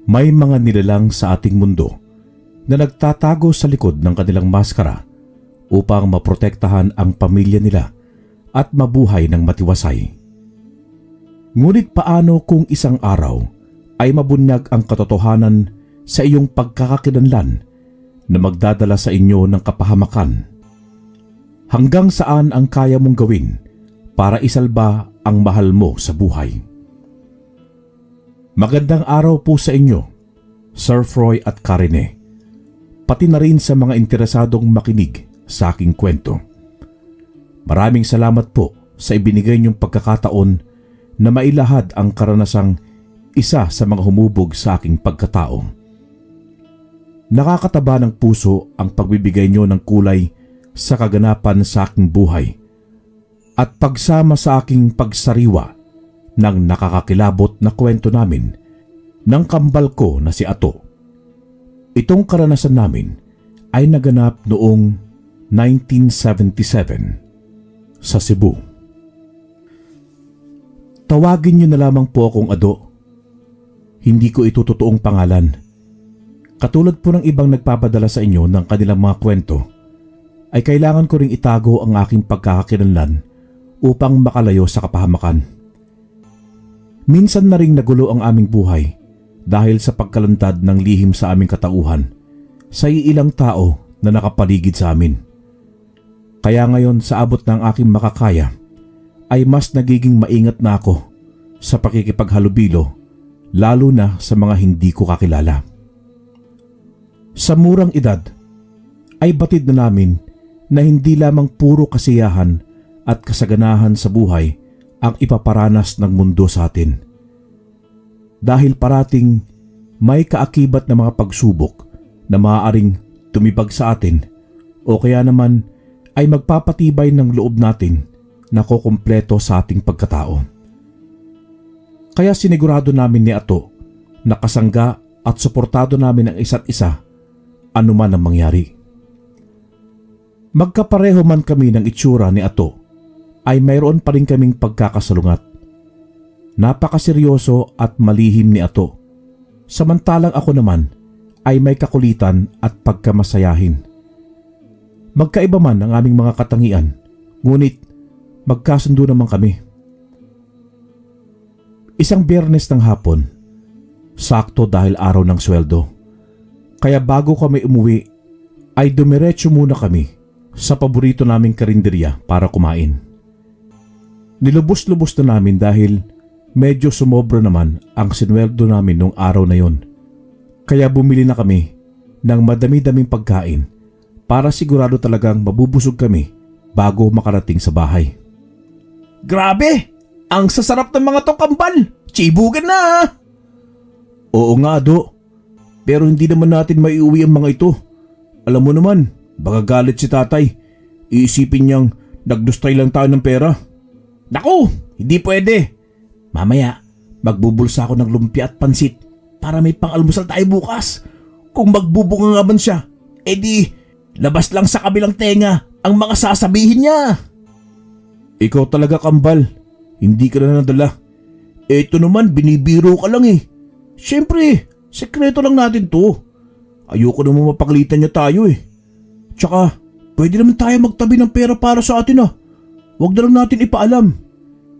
May mga nilalang sa ating mundo na nagtatago sa likod ng kanilang maskara upang maprotektahan ang pamilya nila at mabuhay ng matiwasay. Ngunit paano kung isang araw ay mabunyag ang katotohanan sa iyong pagkakakilanlan na magdadala sa inyo ng kapahamakan? Hanggang saan ang kaya mong gawin para isalba ang mahal mo sa buhay? Magandang araw po sa inyo, Sir Froy at Karine, pati na rin sa mga interesadong makinig sa aking kwento. Maraming salamat po sa ibinigay niyong pagkakataon na mailahad ang karanasang isa sa mga humubog sa aking pagkatao. Nakakataba ng puso ang pagbibigay niyo ng kulay sa kaganapan sa aking buhay at pagsama sa aking pagsariwa ng nakakakilabot na kwento namin ng kambal ko na si Ato. Itong karanasan namin ay naganap noong 1977 sa Cebu. Tawagin niyo na lamang po akong Ado. Hindi ko ito totoong pangalan. Katulad po ng ibang nagpapadala sa inyo ng kanilang mga kwento, ay kailangan ko ring itago ang aking pagkakakilanlan upang makalayo sa kapahamakan. Minsan na ring nagulo ang aming buhay dahil sa pagkalantad ng lihim sa aming katauhan sa iilang tao na nakapaligid sa amin. Kaya ngayon sa abot ng aking makakaya ay mas nagiging maingat na ako sa pakikipaghalubilo, lalo na sa mga hindi ko kakilala. Sa murang edad ay batid na namin na hindi lamang puro kasiyahan at kasaganahan sa buhay ang ipaparanas ng mundo sa atin. Dahil parating may kaakibat na mga pagsubok na maaaring tumibag sa atin o kaya naman ay magpapatibay ng loob natin na kukumpleto sa ating pagkatao. Kaya sinigurado namin ni Ato na kasangga at suportado namin ang isa't isa anuman ang mangyari. Magkapareho man kami ng itsura ni Ato, ay mayroon pa rin kaming pagkakasalungat. Napakaseryoso at malihim ni Ato, samantalang ako naman ay may kakulitan at pagkamasayahin. Magkaiba man ang aming mga katangian, ngunit magkasundo naman kami. Isang Biyernes ng hapon, sakto dahil araw ng sweldo, kaya bago kami umuwi ay dumiretso muna kami sa paborito naming karinderya para kumain. Nilubos-lubos na namin dahil medyo sumobra naman ang sinweldo namin nung araw na yon. Kaya bumili na kami ng madami-daming pagkain para sigurado talagang mabubusog kami bago makarating sa bahay. Grabe! Ang sasarap ng mga to, kambal! Chibugan na! Oo nga, Do. Pero hindi naman natin maiuwi ang mga ito. Alam mo naman, baka galit si tatay. Iisipin niyang nagdustay lang tayo ng pera. Naku! Hindi pwede! Mamaya, magbubulsa ako ng lumpia at pansit para may pang-almusal tayo bukas. Kung magbubunga nga man siya, edi labas lang sa kabilang tenga ang mga sasabihin niya. Ikaw talaga, kambal. Hindi ka na nadala. Eto naman, binibiro ka lang eh. Siyempre, sekreto lang natin to. Ayoko naman mapakalitan niya tayo eh. Tsaka, pwede naman tayo magtabi ng pera para sa atin ah. Huwag na lang natin ipaalam.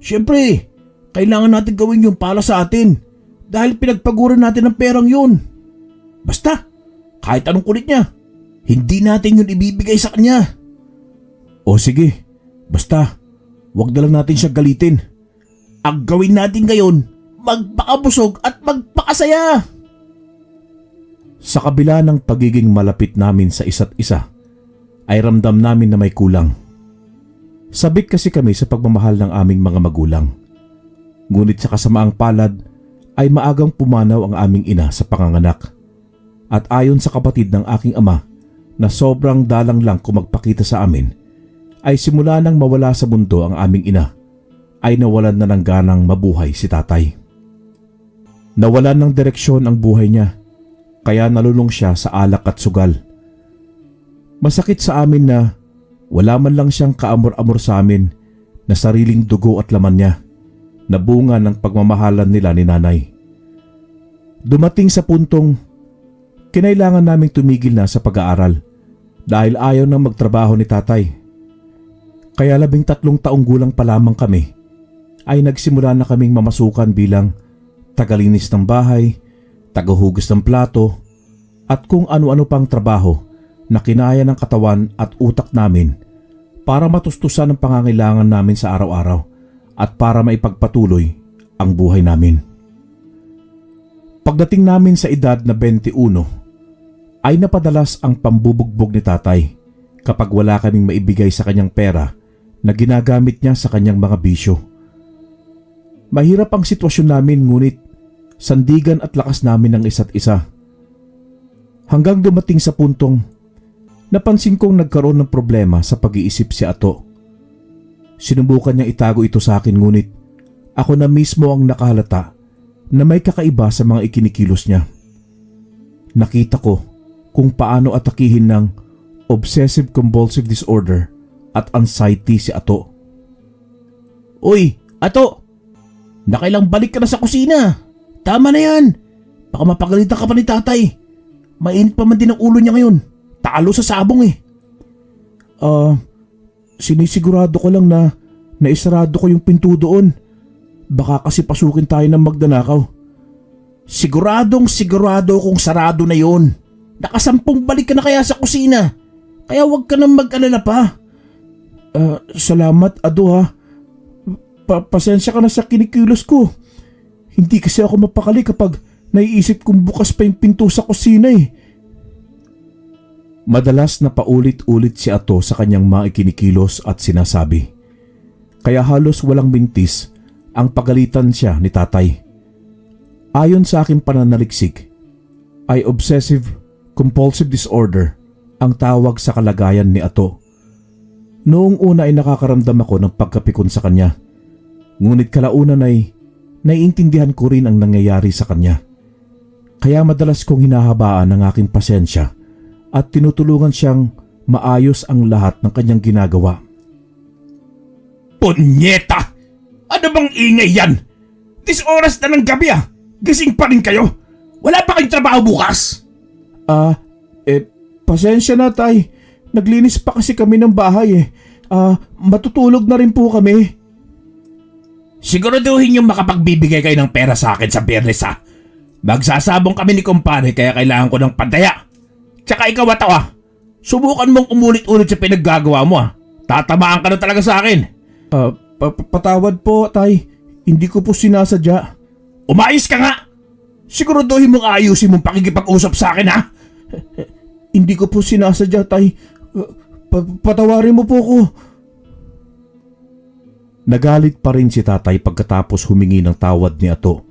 Siyempre, kailangan natin gawin yun para sa atin. Dahil pinagpaguran natin ang perang yun. Basta, kahit anong kulit niya, hindi natin yun ibibigay sa kanya. O sige, basta, huwag na lang natin siya galitin. Ang gawin natin ngayon, magpakabusog at magpakasaya. Sa kabila ng pagiging malapit namin sa isa't isa, ay ramdam namin na may kulang. Sabik kasi kami sa pagmamahal ng aming mga magulang. Ngunit sa kasamaang palad ay maagang pumanaw ang aming ina sa panganganak. At ayon sa kapatid ng aking ama na sobrang dalang lang kung magpakita sa amin, ay simula nang mawala sa mundo ang aming ina, ay nawalan na ng ganang mabuhay si tatay. Nawalan ng direksyon ang buhay niya, kaya nalulung siya sa alak at sugal. Masakit sa amin na wala man lang siyang kaamor-amor sa amin na sariling dugo at laman niya, na bunga ng pagmamahalan nila ni nanay. Dumating sa puntong kinailangan naming tumigil na sa pag-aaral dahil ayaw nang magtrabaho ni tatay. Kaya 13 taong gulang pa lamang kami ay nagsimula na kaming mamasukan bilang tagalinis ng bahay, tagahugas ng plato at kung ano-ano pang trabaho na kinaya ng katawan at utak namin para matustusan ang pangangailangan namin sa araw-araw at para maipagpatuloy ang buhay namin. Pagdating namin sa edad na 21 ay napadalas ang pambubugbog ni tatay kapag wala kaming maibigay sa kanyang pera na ginagamit niya sa kanyang mga bisyo. Mahirap ang sitwasyon namin ngunit sandigan at lakas namin ng isa't isa. Hanggang dumating sa puntong napansin kong nagkaroon ng problema sa pag-iisip si Ato. Sinubukan niyang itago ito sa akin ngunit ako na mismo ang nakahalata na may kakaiba sa mga ikinikilos niya. Nakita ko kung paano atakihin ng obsessive-compulsive disorder at anxiety si Ato. Uy, Ato! Nakailang balik ka na sa kusina. Tama na yan. Baka mapagalitan ka pa ni tatay. Mainit pa man din ang ulo niya ngayon. Talo sa sabong eh. Sinisigurado ko lang na naisarado ko yung pinto doon. Baka kasi pasukin tayo ng magdanakaw. Sigurado kung sarado na yon. Nakasampung balik ka na kaya sa kusina. Kaya huwag ka nang mag-alala pa. Salamat, Ado ha. Pasensya ka na sa kinikilos ko. Hindi kasi ako mapakali kapag naiisip kong bukas pa yung pinto sa kusina eh. Madalas na paulit-ulit si Ato sa kanyang mga ikinikilos at sinasabi. Kaya halos walang mintis ang pagalitan siya ni tatay. Ayon sa aking pananaliksik, ay obsessive-compulsive disorder ang tawag sa kalagayan ni Ato. Noong una ay nakakaramdam ako ng pagkapikon sa kanya. Ngunit kalaunan ay naiintindihan ko rin ang nangyayari sa kanya. Kaya madalas kong hinahabaan ang aking pasensya at tinutulungan siyang maayos ang lahat ng kanyang ginagawa. Punyeta! Ano bang ingay yan? This oras na ng gabi ah! Gising pa rin kayo? Wala pa kayong trabaho bukas? Pasensya na tay. Naglinis pa kasi kami ng bahay eh. Matutulog na rin po kami. Siguraduhin yung makapagbibigay kayo ng pera sa akin sa Biyernes ha. Magsasabong kami ni kumpare kaya kailangan ko ng pantaya. Tsaka ikaw Ato ah. Subukan mong umulit-ulit sa pinaggagawa mo ah. Tatamaan ka na talaga sa akin. Patawad po tay. Hindi ko po sinasadya. Umayos ka nga! Siguraduhin mong ayusin mong pakikipag-usap sa akin ha. Hindi ko po sinasadya tay. Patawarin mo po ko. Nagalit pa rin si tatay pagkatapos humingi ng tawad ni Ato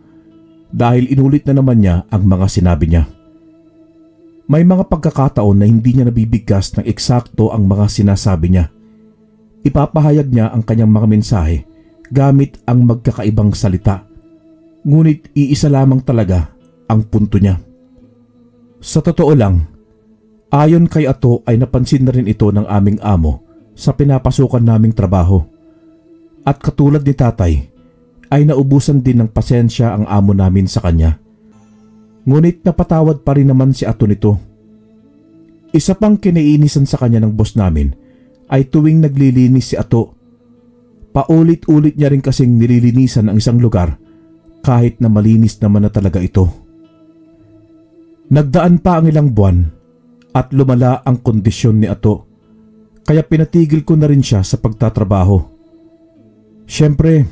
dahil inulit na naman niya ang mga sinabi niya. May mga pagkakataon na hindi niya nabibigkas ng eksakto ang mga sinasabi niya. Ipapahayag niya ang kanyang mga mensahe gamit ang magkakaibang salita. Ngunit iisa lamang talaga ang punto niya. Sa totoo lang, ayon kay Ato ay napansin na rin ito ng aming amo sa pinapasukan naming trabaho. At katulad ni tatay, ay naubusan din ng pasensya ang amo namin sa kanya. Ngunit napatawad pa rin naman si Ato nito. Isa pang kinaiinisan sa kanya ng boss namin ay tuwing naglilinis si Ato. Paulit-ulit niya rin kasing nililinisan ang isang lugar kahit na malinis naman na talaga ito. Nagdaan pa ang ilang buwan at lumala ang kondisyon ni Ato kaya pinatigil ko na rin siya sa pagtatrabaho. Siyempre,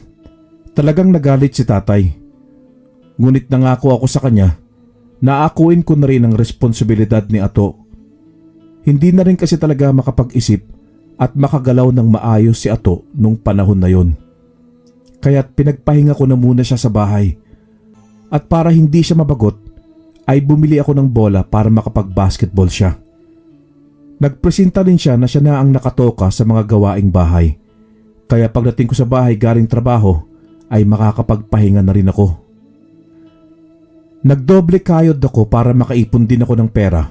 talagang nagalit si tatay. Ngunit nangako ako sa kanya na akuin ko na rin ang responsibilidad ni Ato. Hindi na rin kasi talaga makapag-isip at makagalaw ng maayos si Ato nung panahon na yon. Kaya't pinagpahinga ko na muna siya sa bahay. At para hindi siya mabagot, ay bumili ako ng bola para makapag-basketball siya. Nagpresenta rin siya na siya na ang nakatoka sa mga gawaing bahay. Kaya pagdating ko sa bahay galing trabaho ay makakapagpahinga na rin ako. Nagdoble kayod ako para makaipon din ako ng pera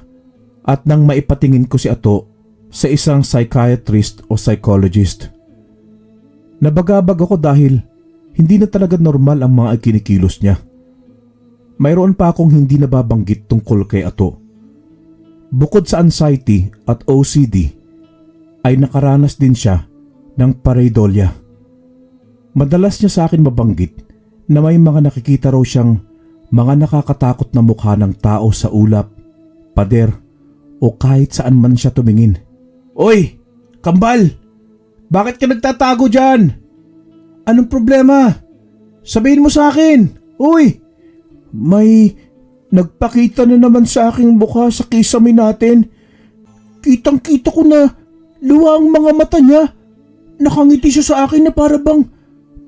at nang maipatingin ko si Ato sa isang psychiatrist o psychologist. Nabagabag ako dahil hindi na talaga normal ang mga ikinikilos niya. mayroon pa akong hindi nababanggit tungkol kay Ato. Bukod sa anxiety at OCD, ay nakaranas din siya ng pareidolia. Madalas niya sa akin mabanggit na may mga nakikita raw siyang mga nakakatakot na mukha ng tao sa ulap, pader o kahit saan man siya tumingin. Oy, kambal! Bakit ka nagtatago dyan? Anong problema? Sabihin mo sa akin. Uy! May nagpakita na naman sa aking mukha sa kisame natin. Kitang-kita ko na luwa ang mga mata niya. Nakangiti siya sa akin na para bang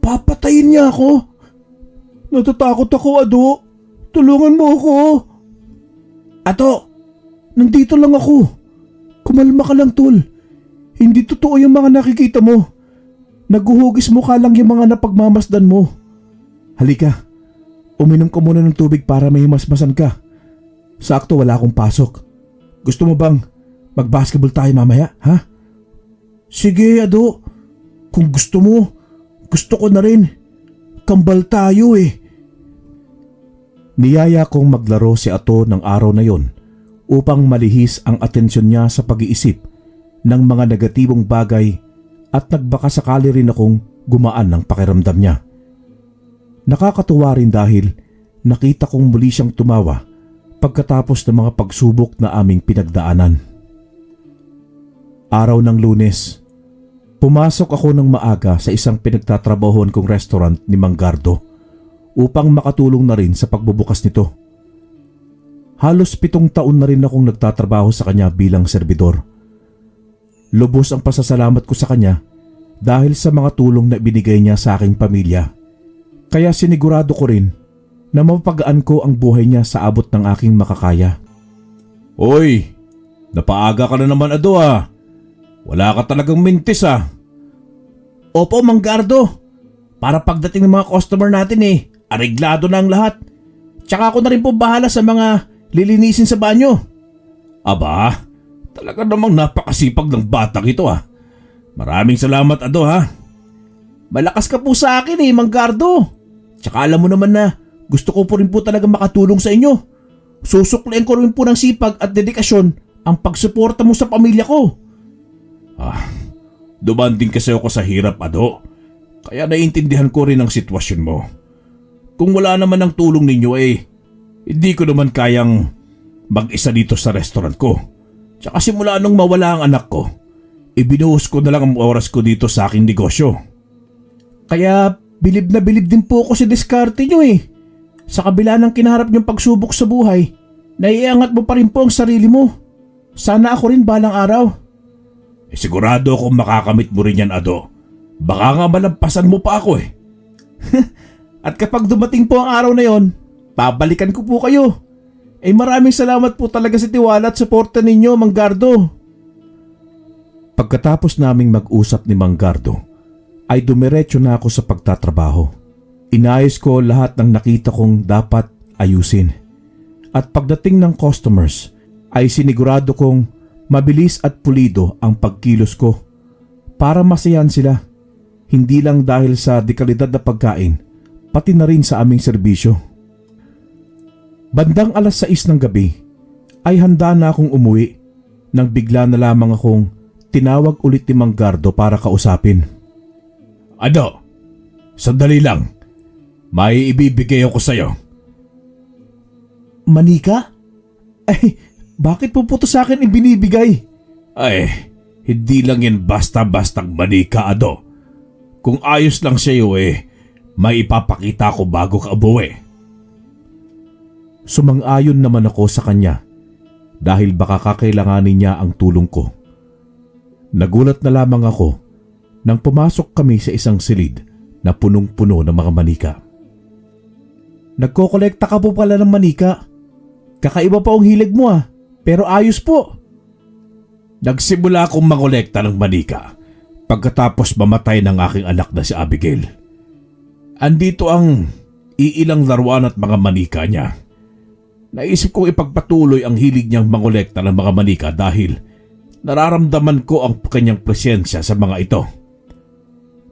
papatayin niya ako. Natatakot ako, Ado. Tulungan mo ako. Ato, nandito lang ako. Kumalma ka lang, tol. Hindi totoo yung mga nakikita mo. Naguhugis mukha lang yung mga napagmamasdan mo. Halika. Uminom ka muna ng tubig para may himasmasan ka. Sakto wala akong pasok. Gusto mo bang mag-basketball tayo mamaya, ha? Sige, Ado. Kung gusto mo, gusto ko na rin. Kambal tayo eh. Niyaya kong maglaro si Ato ng araw na yon upang malihis ang atensyon niya sa pag-iisip ng mga negatibong bagay at nagbaka sakali rin akong gumaan ng pakiramdam niya. Nakakatuwa rin dahil nakita kong muli siyang tumawa pagkatapos ng mga pagsubok na aming pinagdaanan. Araw ng Lunes, pumasok ako ng maaga sa isang pinagtatrabahoan kong restaurant ni Mang Gardo upang makatulong na rin sa pagbubukas nito. Halos 7 taon na rin akong nagtatrabaho sa kanya bilang serbidor. Lubos ang pasasalamat ko sa kanya dahil sa mga tulong na binigay niya sa aking pamilya. Kaya sinigurado ko rin na mapapagaan ko ang buhay niya sa abot ng aking makakaya. Oy, napaaga ka na naman, Ado ah. Wala ka talagang mintis ah. Opo, Mang Gardo. Para pagdating ng mga customer natin areglado na ang lahat. Tsaka ako na rin po bahala sa mga lilinisin sa banyo. Aba, talaga namang napakasipag ng batang ito ah. Maraming salamat, Ado ha. Malakas ka po sa akin Mang Gardo. Tsaka alam mo naman na gusto ko po rin po talaga makatulong sa inyo. Susuklain ko rin po ng sipag at dedikasyon ang pagsuporta mo sa pamilya ko. Dumanding kasi ako sa hirap, Ado. Kaya naiintindihan ko rin ang sitwasyon mo. Kung wala naman ang tulong ninyo hindi ko naman kayang mag-isa dito sa restaurant ko. Tsaka simula nung mawala ang anak ko, ibinuhos ko na lang ang oras ko dito sa aking negosyo. Kaya bilib na bilib din po ako sa diskarte nyo Sa kabila ng kinaharap niyong pagsubok sa buhay, naiangat mo pa rin po ang sarili mo. Sana ako rin balang araw. Sigurado akong makakamit mo rin yan, Ado. Baka nga malampasan mo pa ako At kapag dumating po ang araw na yon, babalikan ko po kayo. Maraming salamat po talaga sa tiwala at suporta ninyo, Mang Gardo. Pagkatapos naming mag-usap ni Mang Gardo, ay dumiretso na ako sa pagtatrabaho. Inayos ko lahat ng nakita kong dapat ayusin. At pagdating ng customers, ay sinigurado kong mabilis at pulido ang pagkilos ko para masayan sila. Hindi lang dahil sa dekalidad na pagkain, pati na rin sa aming serbisyo. Bandang 6:00 ng gabi ay handa na akong umuwi nang bigla na lamang akong tinawag ulit ni Mang Gardo para kausapin. Ado, sandali lang. May ibibigay ako sa'yo. Manika? Bakit po to sa akin ibinibigay? Hindi lang yan basta-bastang manika, Ado. Kung ayos lang sa'yo may ipapakita ko bago ka umuwi. Sumang-ayon naman ako sa kanya dahil baka kakailanganin niya ang tulong ko. Nagulat na lamang ako nang pumasok kami sa isang silid na punong-puno ng mga manika. Nagkokolekta ka po pala ng manika. Kakaiba pa ang hilig mo pero ayos po. Nagsimula akong mangolekta ng manika pagkatapos mamatay ng aking anak na si Abigail. Andito ang iilang laruan at mga manika niya. Naisip kong ipagpatuloy ang hilig niyang mangolekta ng mga manika dahil nararamdaman ko ang kanyang presensya sa mga ito.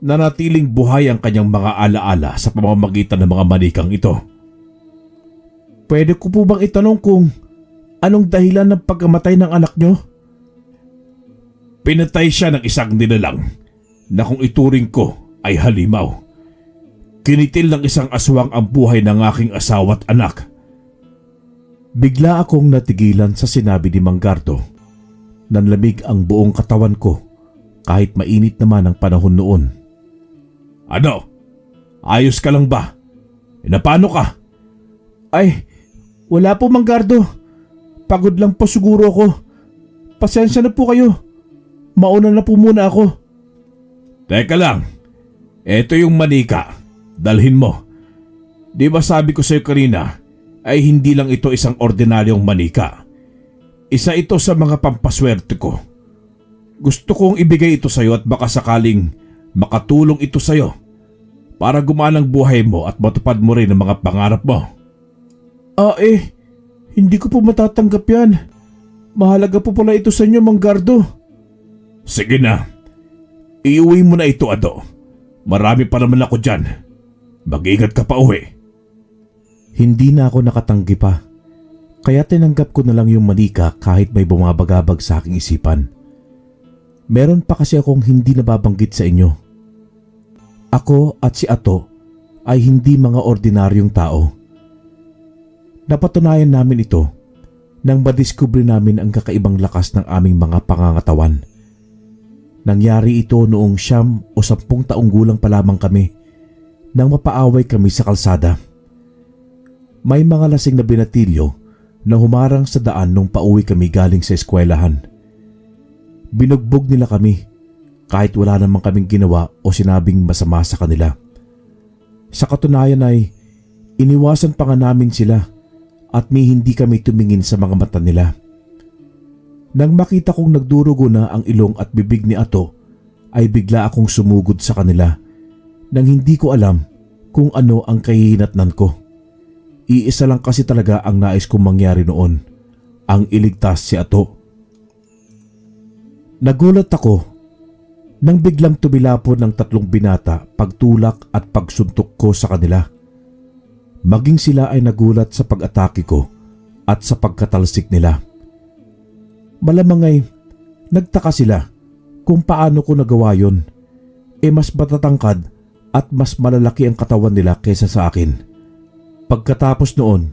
Nanatiling buhay ang kanyang mga alaala sa pamamagitan ng mga manikang ito. pwede ko po bang itanong kung anong dahilan ng pagkamatay ng anak nyo? Pinatay siya ng isang nilalang na kung ituring ko ay halimaw. Kinitil ng isang aswang ang buhay ng aking asawa at anak. Bigla akong natigilan sa sinabi ni Mang Gardo. Nanlamig ang buong katawan ko kahit mainit naman ang panahon noon. Ano? Ayos ka lang ba? Napano ka? Ay, wala po Mang Gardo. Pagod lang po siguro ako. Pasensya na po kayo. Mauna na po muna ako. Teka lang. Eto yung manika. Dalhin mo. Di ba sabi ko sa'yo kanina ay hindi lang ito isang ordinaryong manika. Isa ito sa mga pampaswerte ko. Gusto kong ibigay ito sa'yo at baka sakaling makatulong ito sa'yo para gumana ang buhay mo at matupad mo rin ang mga pangarap mo. Hindi ko po matatanggap yan. Mahalaga po pala ito sa inyo, Mang Gardo. Sige na. Iuwi mo na ito, Ado. Marami pa naman ako dyan. Mag-ingat ka pa uwi. Hindi na ako nakatanggi pa. Kaya tinanggap ko na lang yung manika kahit may bumabagabag sa aking isipan. Meron pa kasi akong hindi nababanggit sa inyo. Ako at si Ato ay hindi mga ordinaryong tao. Napatunayan namin ito nang madiskubre namin ang kakaibang lakas ng aming mga pangangatawan. Nangyari ito noong 9 o 10 taong gulang pa lamang kami nang mapaaway kami sa kalsada. May mga lasing na binatilyo na humarang sa daan nung pauwi kami galing sa eskwelahan. Binugbog nila kami kahit wala namang kaming ginawa o sinabing masama sa kanila. Sa katunayan ay iniwasan pa nga namin sila at hindi kami tumingin sa mga mata nila. Nang makita kong nagdurugo na ang ilong at bibig ni Ato ay bigla akong sumugod sa kanila nang hindi ko alam kung ano ang kahihinatnan ko. Iisa lang kasi talaga ang nais kong mangyari noon, ang iligtas si Ato. Nagulat ako nang biglang tumilapon ng 3 binata pagtulak at pagsuntok ko sa kanila. Maging sila ay nagulat sa pag-atake ko at sa pagkatalsik nila. Malamang ay nagtaka sila kung paano ko nagawa yon. Mas matatangkad at mas malalaki ang katawan nila kaysa sa akin. Pagkatapos noon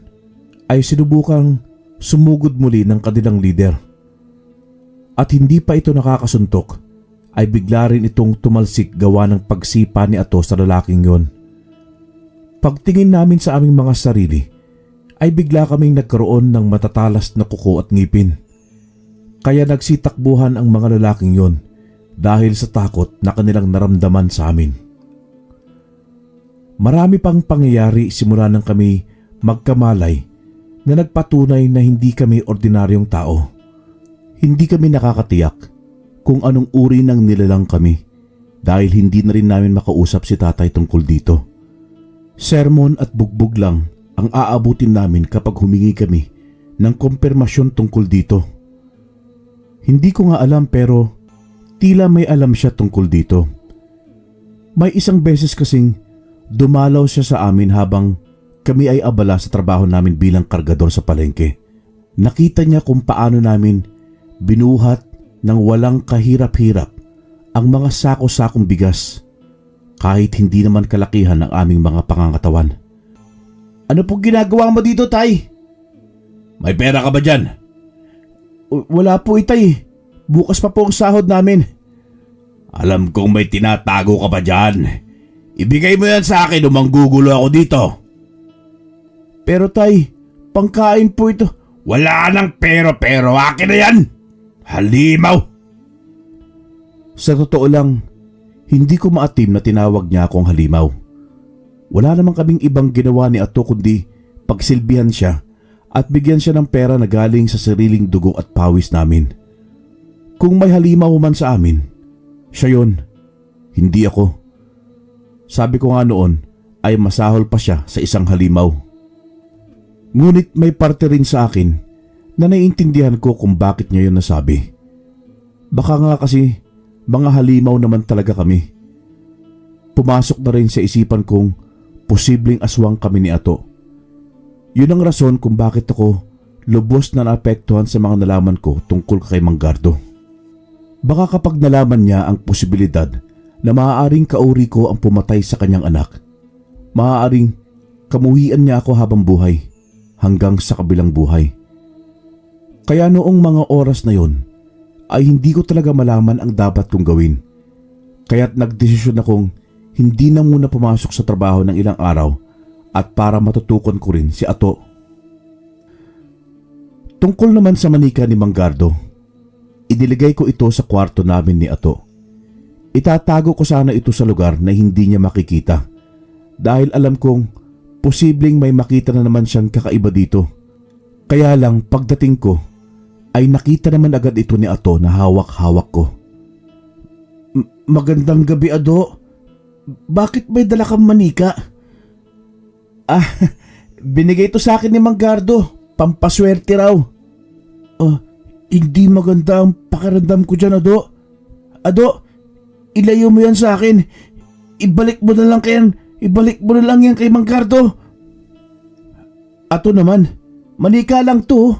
ay sinubukang sumugod muli ng kanilang leader. At hindi pa ito nakakasuntok ay bigla rin itong tumalsik gawa ng pagsipa ni Ato sa lalaking yon. Pagtingin namin sa aming mga sarili ay bigla kaming nagkaroon ng matatalas na kuko at ngipin. Kaya nagsitakbuhan ang mga lalaking yon dahil sa takot na kanilang naramdaman sa amin. Marami pang pangyayari simula nang kami magkamalay na nagpatunay na hindi kami ordinaryong tao. Hindi kami nakakatiyak kung anong uri ng nilalang kami dahil hindi na rin namin makausap si tatay tungkol dito. Sermon at bugbog lang ang aabutin namin kapag humingi kami ng kumpirmasyon tungkol dito. Hindi ko nga alam pero tila may alam siya tungkol dito. May isang beses kasing dumalaw siya sa amin habang kami ay abala sa trabaho namin bilang kargador sa palengke. Nakita niya kung paano namin binuhat ng walang kahirap-hirap ang mga sako-sakong bigas kahit hindi naman kalakihan ang aming mga pangangatawan. Ano po ginagawa mo dito, Tay? May pera ka ba dyan? Wala po, Itay. Bukas pa po ang sahod namin. Alam kong may tinatago ka pa dyan. Ibigay mo yan sa akin o manggugulo ako dito. Pero Tay, pangkain po ito. Wala nang pero, akin na yan. Halimaw. Sa totoo lang, hindi ko maatim na tinawag niya akong halimaw. Wala namang kaming ibang ginawa ni Ato kundi pagsilbihan siya at bigyan siya ng pera na galing sa sariling dugo at pawis namin. Kung may halimaw man sa amin, siya yon, hindi ako. Sabi ko nga noon ay masahol pa siya sa isang halimaw. Ngunit may parte rin sa akin na naiintindihan ko kung bakit niya yun nasabi. Baka nga kasi mga halimaw naman talaga kami. Pumasok na rin sa isipan kong posibleng aswang kami ni Ato. Yun ang rason kung bakit ako lubos na naapektuhan sa mga nalaman ko tungkol kay Manggardo. Baka kapag nalaman niya ang posibilidad na maaaring kauri ko ang pumatay sa kanyang anak, maaaring kamuhian niya ako habang buhay hanggang sa kabilang buhay. Kaya noong mga oras na yon ay hindi ko talaga malaman ang dapat kong gawin. Kaya't nagdesisyon akong hindi na muna pumasok sa trabaho ng ilang araw at para matutukan ko rin si Ato. Tungkol naman sa manika ni Manggardo, iniligay ko ito sa kwarto namin ni Ato. Itatago ko sana ito sa lugar na hindi niya makikita dahil alam kong posibleng may makita na naman siyang kakaiba dito. Kaya lang pagdating ko ay nakita naman agad ito ni Ato na hawak-hawak ko. Magandang gabi, Ado. Bakit may dala kang manika? Binigay ito sa akin ni Manggardo. Pampaswerte raw. Hindi maganda ang pakiramdam ko dyan, Ado. Ado, ilayo mo yan sa akin. Ibalik mo na lang yan kay Manggardo. Ato naman, manika lang to.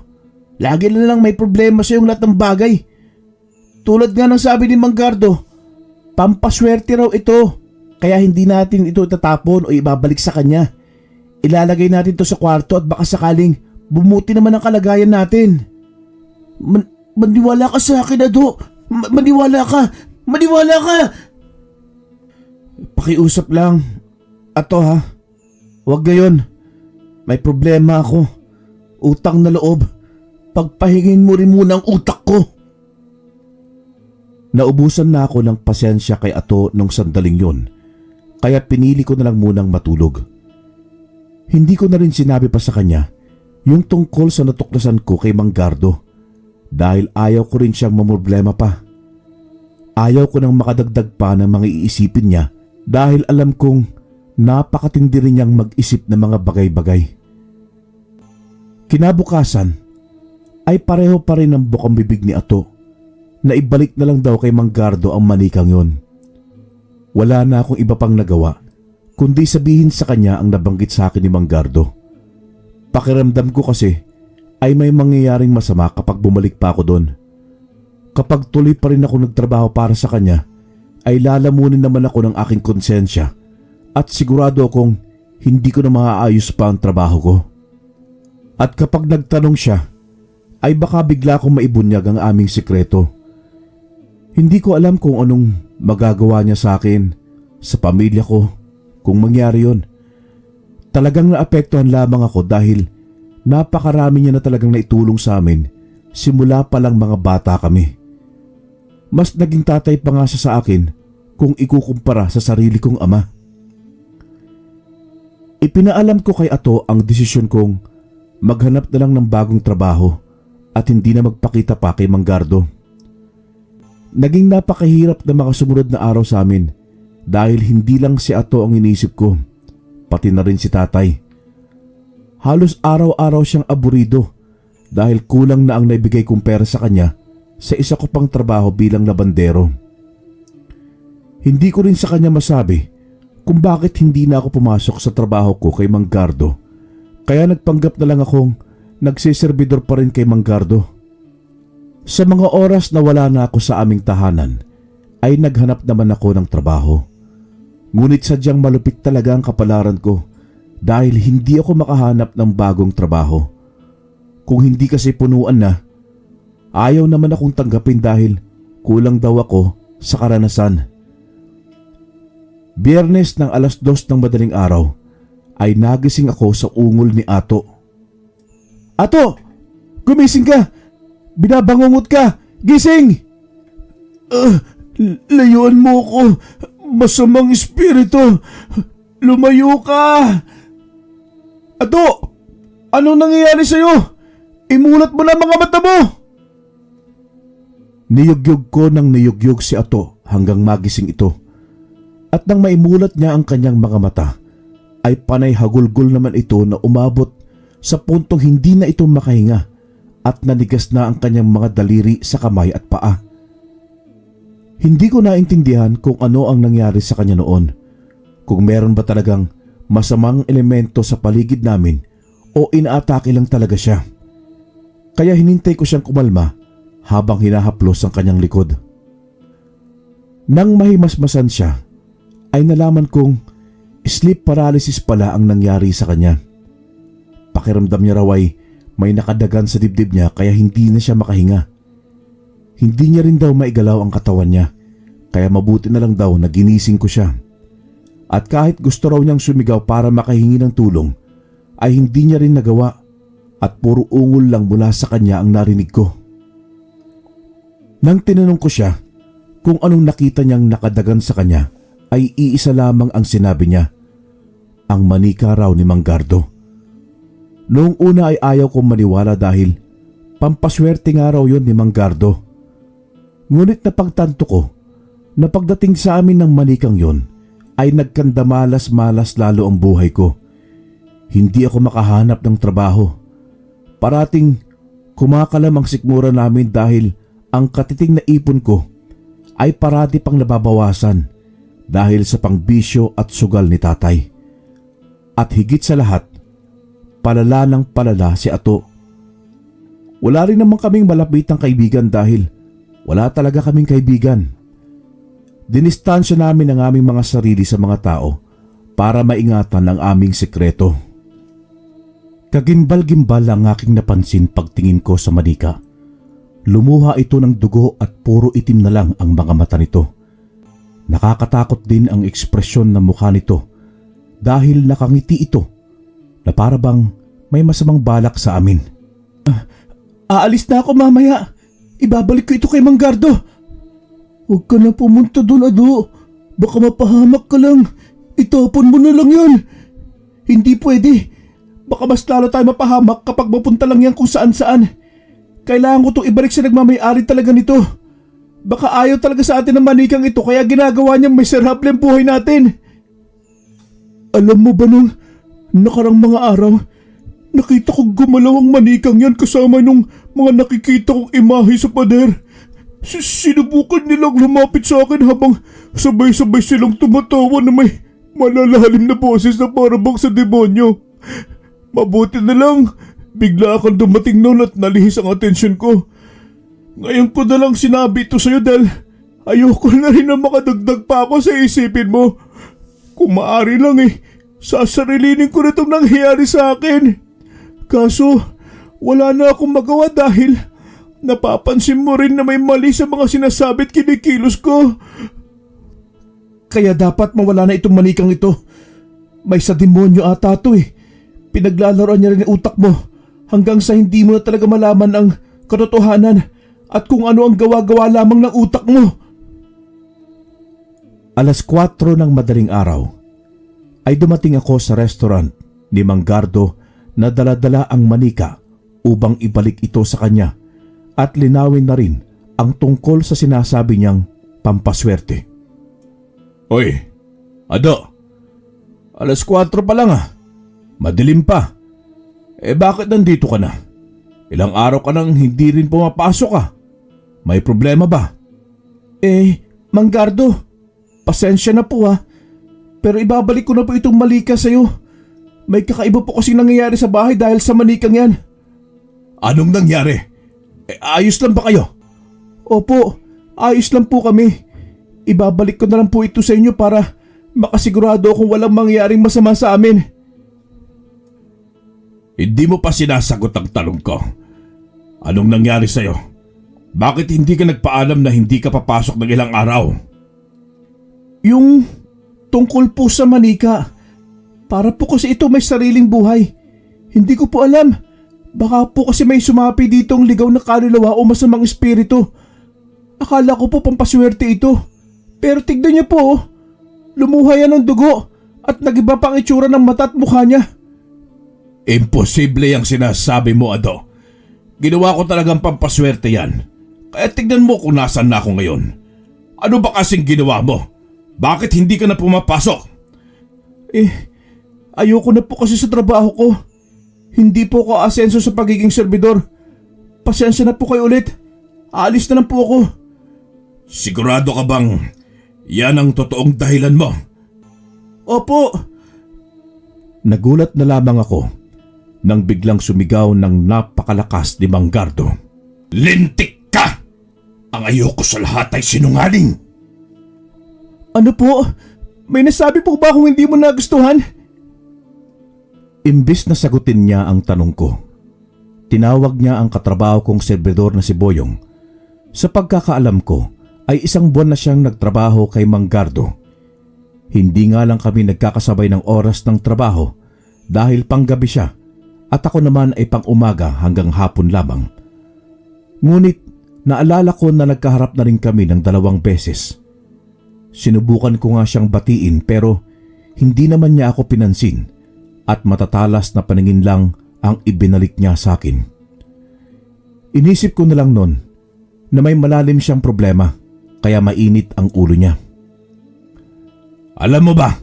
Lagi na lang may problema sa yung lahat ng bagay. Tulad nga ng sabi ni Manggardo, pampaswerte raw ito. Kaya hindi natin ito itatapon o ibabalik sa kanya. Ilalagay natin ito sa kwarto at baka sakaling bumuti naman ang kalagayan natin. Maniwala ka sa akin, Ado. Maniwala ka. Pakiusap lang. Ato ha. Huwag gayon. May problema ako. Utang na loob. Pagpahingin mo rin muna ang utak ko. Naubusan na ako ng pasensya kay Ato nung sandaling yon, kaya pinili ko na lang munang matulog. Hindi ko na rin sinabi pa sa kanya yung tungkol sa natuklasan ko kay Manggardo dahil ayaw ko rin siyang mamroblema pa. Ayaw ko nang makadagdag pa ng mga iisipin niya dahil alam kong napakatindi rin niyang mag-isip ng mga bagay-bagay. Kinabukasan ay pareho pa rin ang bukang bibig ni Ato na ibalik na lang daw kay Manggardo ang manikang yon. Wala na akong iba pang nagawa kundi sabihin sa kanya ang nabanggit sa akin ni Manggardo. Pakiramdam ko kasi ay may mangyayaring masama kapag bumalik pa ako doon. Kapag tuloy pa rin ako nagtrabaho para sa kanya, ay lalamunin naman ako ng aking konsensya at sigurado akong hindi ko na maaayos pa ang trabaho ko. At kapag nagtanong siya, ay baka bigla akong maibunyag ang aming sikreto. Hindi ko alam kung anong magagawa niya sa akin, sa pamilya ko, kung mangyari yon. Talagang naapektuhan lamang ako dahil napakarami niya na talagang naitulong sa amin simula pa lang mga bata kami. Mas naging tatay pa nga siya sa akin kung ikukumpara sa sarili kong ama. Ipinaalam ko kay Ato ang desisyon kong maghanap na lang ng bagong trabaho at hindi na magpakita pa kay Manggardo. Naging napakahirap na mga sumunod na araw sa amin dahil hindi lang si Ato ang inisip ko, pati na rin si tatay. Halos araw-araw siyang aburido dahil kulang na ang naibigay kong pera sa kanya sa isa ko pang trabaho bilang labandero. Hindi ko rin sa kanya masabi kung bakit hindi na ako pumasok sa trabaho ko kay Manggardo, kaya nagpanggap na lang akong nagsiservidor pa rin kay Manggardo. Sa mga oras na wala na ako sa aming tahanan, ay naghanap naman ako ng trabaho. Ngunit sadyang malupit talaga ang kapalaran ko dahil hindi ako makahanap ng bagong trabaho. Kung hindi kasi punuan na, ayaw naman akong tanggapin dahil kulang daw ako sa karanasan. Biyernes ng 2:00 ng madaling araw ay nagising ako sa ungol ni Ato. Ato! Gumising ka! Binabangungot ka! Gising! Layuan mo ko! Masamang espiritu! Lumayo ka! Ato! Anong nangyayari sa'yo? Imulat mo na mga mata mo! Niyugyug ko ng niyugyug si Ato hanggang magising ito. At nang maimulat niya ang kanyang mga mata, ay panay hagulgol naman ito na umabot sa puntong hindi na ito makahinga at nanigas na ang kanyang mga daliri sa kamay at paa. Hindi ko naintindihan kung ano ang nangyari sa kanya noon, kung meron ba talagang masamang elemento sa paligid namin o inaatake lang talaga siya. Kaya hinintay ko siyang kumalma habang hinahaplos ang kanyang likod. Nang mahimasmasan siya, ay nalaman kong sleep paralysis pala ang nangyari sa kanya. Pakiramdam niya raw ay may nakadagan sa dibdib niya kaya hindi na siya makahinga. Hindi niya rin daw maigalaw ang katawan niya kaya mabuti na lang daw na ginising ko siya. At kahit gusto raw niyang sumigaw para makahingi ng tulong ay hindi niya rin nagawa at puro ungol lang mula sa kanya ang narinig ko. Nang tinanong ko siya kung anong nakita niyang nakadagan sa kanya ay iisa lamang ang sinabi niya, ang manika raw ni Mang Gardo. Noong una ay ayaw kong maniwala dahil pampaswerte nga raw yon ni Mang Gardo. Ngunit napagtanto ko na pagdating sa amin ng manikang yon ay nagkandamalas-malas lalo ang buhay ko. Hindi ako makahanap ng trabaho. Parating kumakalam ang sikmura namin dahil ang katiting na ipon ko ay parati pang nababawasan dahil sa pangbisyo at sugal ni tatay. At higit sa lahat, palala ng palala si Ato. Wala rin naman kaming malapitang kaibigan dahil wala talaga kaming kaibigan. Dinistansya namin ang aming mga sarili sa mga tao para maingatan ang aming sekreto. Kagimbal-gimbal ang aking napansin pagtingin ko sa manika. Lumuha ito ng dugo at puro itim na lang ang mga mata nito. Nakakatakot din ang ekspresyon ng mukha nito dahil nakangiti ito na para bang may masamang balak sa amin. Aalis na ako mamaya. Ibabalik ko ito kay Mang Gardo. Huwag ka na pumunta doon, Ado. Baka mapahamak ka lang. Itapon mo na lang yan. Hindi pwede. Baka mas lalo tayo mapahamak kapag mapunta lang yan kung saan-saan. Kailangan ko itong ibalik sa nagmamayari talaga nito. Baka ayaw talaga sa atin ng manikang ito kaya ginagawa niyang miserable ang buhay natin. Alam mo ba nung nakarang mga araw, nakita kong gumalaw ang manikang yan kasama nung mga nakikita kong imahe sa pader. Sinubukan nilang lumapit sa akin habang sabay-sabay silang tumatawa na may malalalim na boses na parabang sa demonyo. Mabuti na lang, bigla akong dumating noon at nalihis ang atensyon ko. Ngayon ko na lang sinabi ito sa'yo dahil ayoko na rin na makadagdag pa ako sa isipin mo. Kung maaari lang sasarilinin ko na itong nangyayari sa akin. Kaso, wala na akong magawa dahil napapansin mo rin na may mali sa mga sinasabi at kinikilos ko. Kaya dapat mawala na itong manikang ito. May sa demonyo ata ito Pinaglalaroan niya rin ang utak mo hanggang sa hindi mo na talaga malaman ang katotohanan at kung ano ang gawa-gawa lamang ng utak mo. 4:00 ng madaling araw ay dumating ako sa restaurant ni Mang Gardo na dala-dala ang manika upang ibalik ito sa kanya at linawin na rin ang tungkol sa sinasabi niyang pampaswerte. Oy, Ado, 4:00 pa lang Madilim pa. Bakit nandito ka na? Ilang araw ka nang hindi rin pumapasok May problema ba? Mang Gardo, pasensya na po pero ibabalik ko na po itong malika sa'yo. May kakaiba po kasing nangyayari sa bahay dahil sa manikang yan. Anong nangyari? Ayos lang ba kayo? Opo, ayos lang po kami. Ibabalik ko na lang po ito sa inyo para makasigurado akong walang mangyaring masama sa amin. Hindi mo pa sinasagot ang tanong ko. Anong nangyari sa'yo? Bakit hindi ka nagpaalam na hindi ka papasok ng ilang araw? Yung tungkol po sa manika. Para po kasi ito may sariling buhay. Hindi ko po alam. Baka po kasi may sumapi ditong ligaw na kaluluwa o masamang espiritu. Akala ko po pampaswerte ito. Pero tignan niya po lumuha yan ng dugo at nagiba pang itsura ng mata at mukha niya. Imposible yung sinasabi mo, Ado. Ginawa ko talagang pampaswerte yan. Kaya tignan mo kung nasan na ako ngayon. Ano ba kasing ginawa mo? Bakit hindi ka na pumapasok? Ayoko na po kasi sa trabaho ko. Hindi po ako asenso sa pagiging serbidor. Pasensya na po kayo ulit. Aalis na lang po ako. Sigurado ka bang yan ang totoong dahilan mo? Opo. Nagulat na lamang ako nang biglang sumigaw ng napakalakas ni Manggardo. Lintik ka! Ang ayoko sa lahat ay sinungaling. Ano po? May nasabi po ba kung hindi mo nagustuhan? Imbis na sagutin niya ang tanong ko, tinawag niya ang katrabaho kong serbidor na si Boyong. Sa pagkakaalam ko ay 1 buwan na siyang nagtrabaho kay Manggardo. Hindi nga lang kami nagkakasabay ng oras ng trabaho dahil panggabi siya at ako naman ay pang-umaga hanggang hapon lamang. Ngunit naalala ko na nagkaharap na rin kami ng 2 beses. Sinubukan ko nga siyang batiin pero hindi naman niya ako pinansin at matatalas na paningin lang ang ibinalik niya sa akin. Inisip ko na lang noon na may malalim siyang problema kaya mainit ang ulo niya. Alam mo ba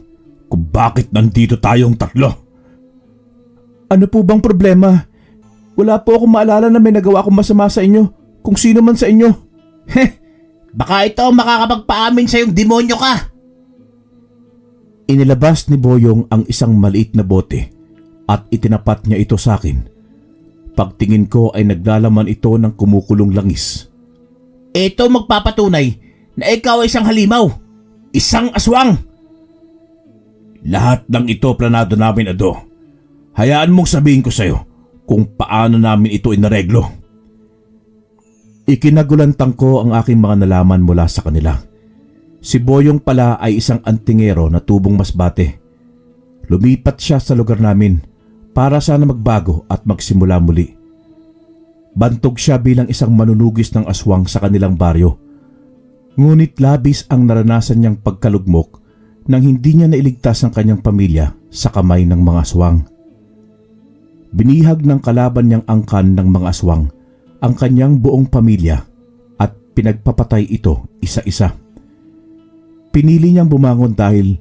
kung bakit nandito tayong 3? Ano po bang problema? Wala po akong maalala na may nagawa akong masama sa inyo, kung sino man sa inyo. Baka ito makakapagpaamin sa yung demonyo ka. Inilabas ni Boyong ang isang maliit na bote at itinapat niya ito sa akin. Pagtingin ko ay naglalaman ito ng kumukulong langis. Ito magpapatunay na ikaw ay isang halimaw, isang aswang. Lahat ng ito planado namin, Ado. Hayaan mong sabihin ko sa'yo kung paano namin ito inareglo. Ikinagulantang ko ang aking mga nalaman mula sa kanila. Si Boyong pala ay isang antingero na tubong masbate. Lumipat siya sa lugar namin para sana magbago at magsimula muli. Bantog siya bilang isang manunugis ng aswang sa kanilang baryo. Ngunit labis ang naranasan niyang pagkalugmok nang hindi niya nailigtas ang kanyang pamilya sa kamay ng mga aswang. Binihag ng kalaban niyang angkan ng mga aswang ang kanyang buong pamilya at pinagpapatay ito isa-isa. Pinili niyang bumangon dahil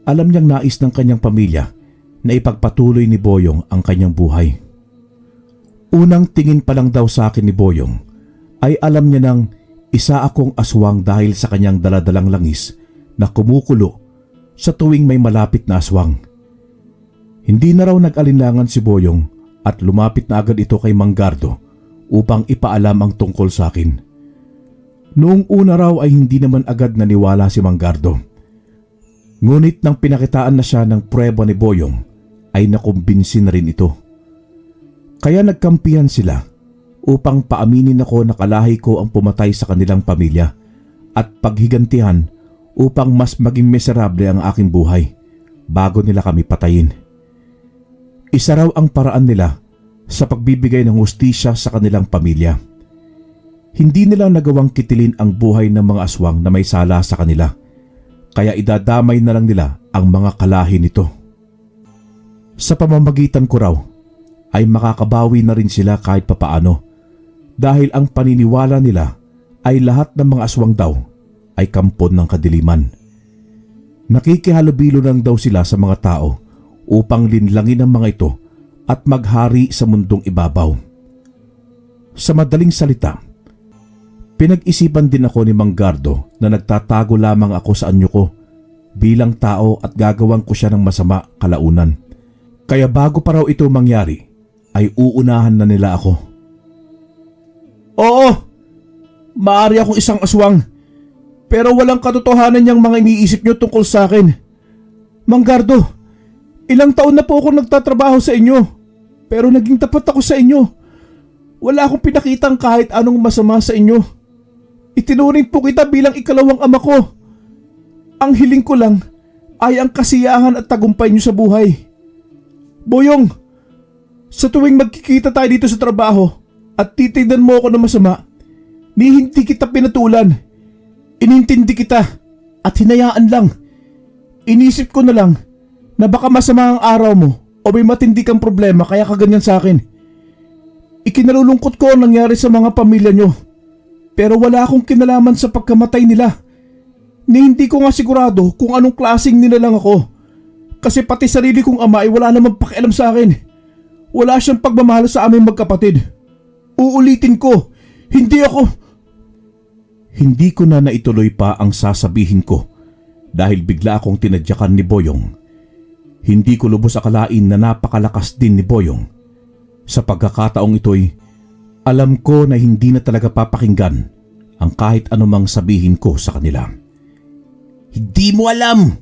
alam niyang nais ng kanyang pamilya na ipagpatuloy ni Boyong ang kanyang buhay. Unang tingin pa lang daw sa akin ni Boyong ay alam niya nang isa akong aswang dahil sa kanyang daladalang langis na kumukulo sa tuwing may malapit na aswang. Hindi na raw nag-alinlangan si Boyong at lumapit na agad ito kay Manggardo upang ipaalam ang tungkol sa akin. Noong una raw ay hindi naman agad naniwala si Manggardo. Ngunit nang pinakitaan na siya ng prueba ni Boyong ay nakumbinsi na rin ito. Kaya nagkampihan sila upang paaminin ako na kalahi ko ang pumatay sa kanilang pamilya at paghigantihan upang mas maging miserable ang aking buhay bago nila kami patayin. Isa raw ang paraan nila sa pagbibigay ng hustisya sa kanilang pamilya. Hindi nila nagawang kitilin ang buhay ng mga aswang na may sala sa kanila, kaya idadamay na lang nila ang mga kalahi nito. Sa pamamagitan ko raw ay makakabawi na rin sila kahit papaano dahil ang paniniwala nila ay lahat ng mga aswang daw ay kampon ng kadiliman. Nakikihalubilo lang daw sila sa mga tao upang linlangin ang mga ito at maghari sa mundong ibabaw. Sa madaling salita, pinag-isipan din ako ni Manggardo na nagtatago lamang ako sa anyo ko bilang tao at gagawan ko siya ng masama kalaunan. Kaya bago pa raw ito mangyari, ay uunahan na nila ako. Oo, maaari akong isang aswang, pero walang katotohanan niyang mga iniisip niyo tungkol sa akin. Manggardo, ilang taon na po ako nagtatrabaho sa inyo, pero naging tapat ako sa inyo. Wala akong pinakitang kahit anong masama sa inyo. Itinuring po kita bilang ikalawang ama ko. Ang hiling ko lang ay ang kasiyahan at tagumpay niyo sa buhay. Boyong, sa tuwing magkikita tayo dito sa trabaho at titignan mo ako ng masama, ni hindi kita pinatulan. Inintindi kita at hinayaan lang. Inisip ko na lang na baka masama ang araw mo o may matindi kang problema kaya kaganyan sa akin. Ikinalulungkot ko ang nangyari sa mga pamilya nyo, pero wala akong kinalaman sa pagkamatay nila. Ni hindi ko nga sigurado kung anong klaseng nilalang ako, kasi pati sarili kong ama ay wala namang pakialam sa akin. Wala siyang pagmamahal sa aming magkapatid. Uulitin ko, hindi ako... Hindi ko na naituloy pa ang sasabihin ko dahil bigla akong tinadyakan ni Boyong. Hindi ko lubos akalain na napakalakas din ni Boyong. Sa pagkakataong ito'y, alam ko na hindi na talaga papakinggan ang kahit anumang sabihin ko sa kanila. Hindi mo alam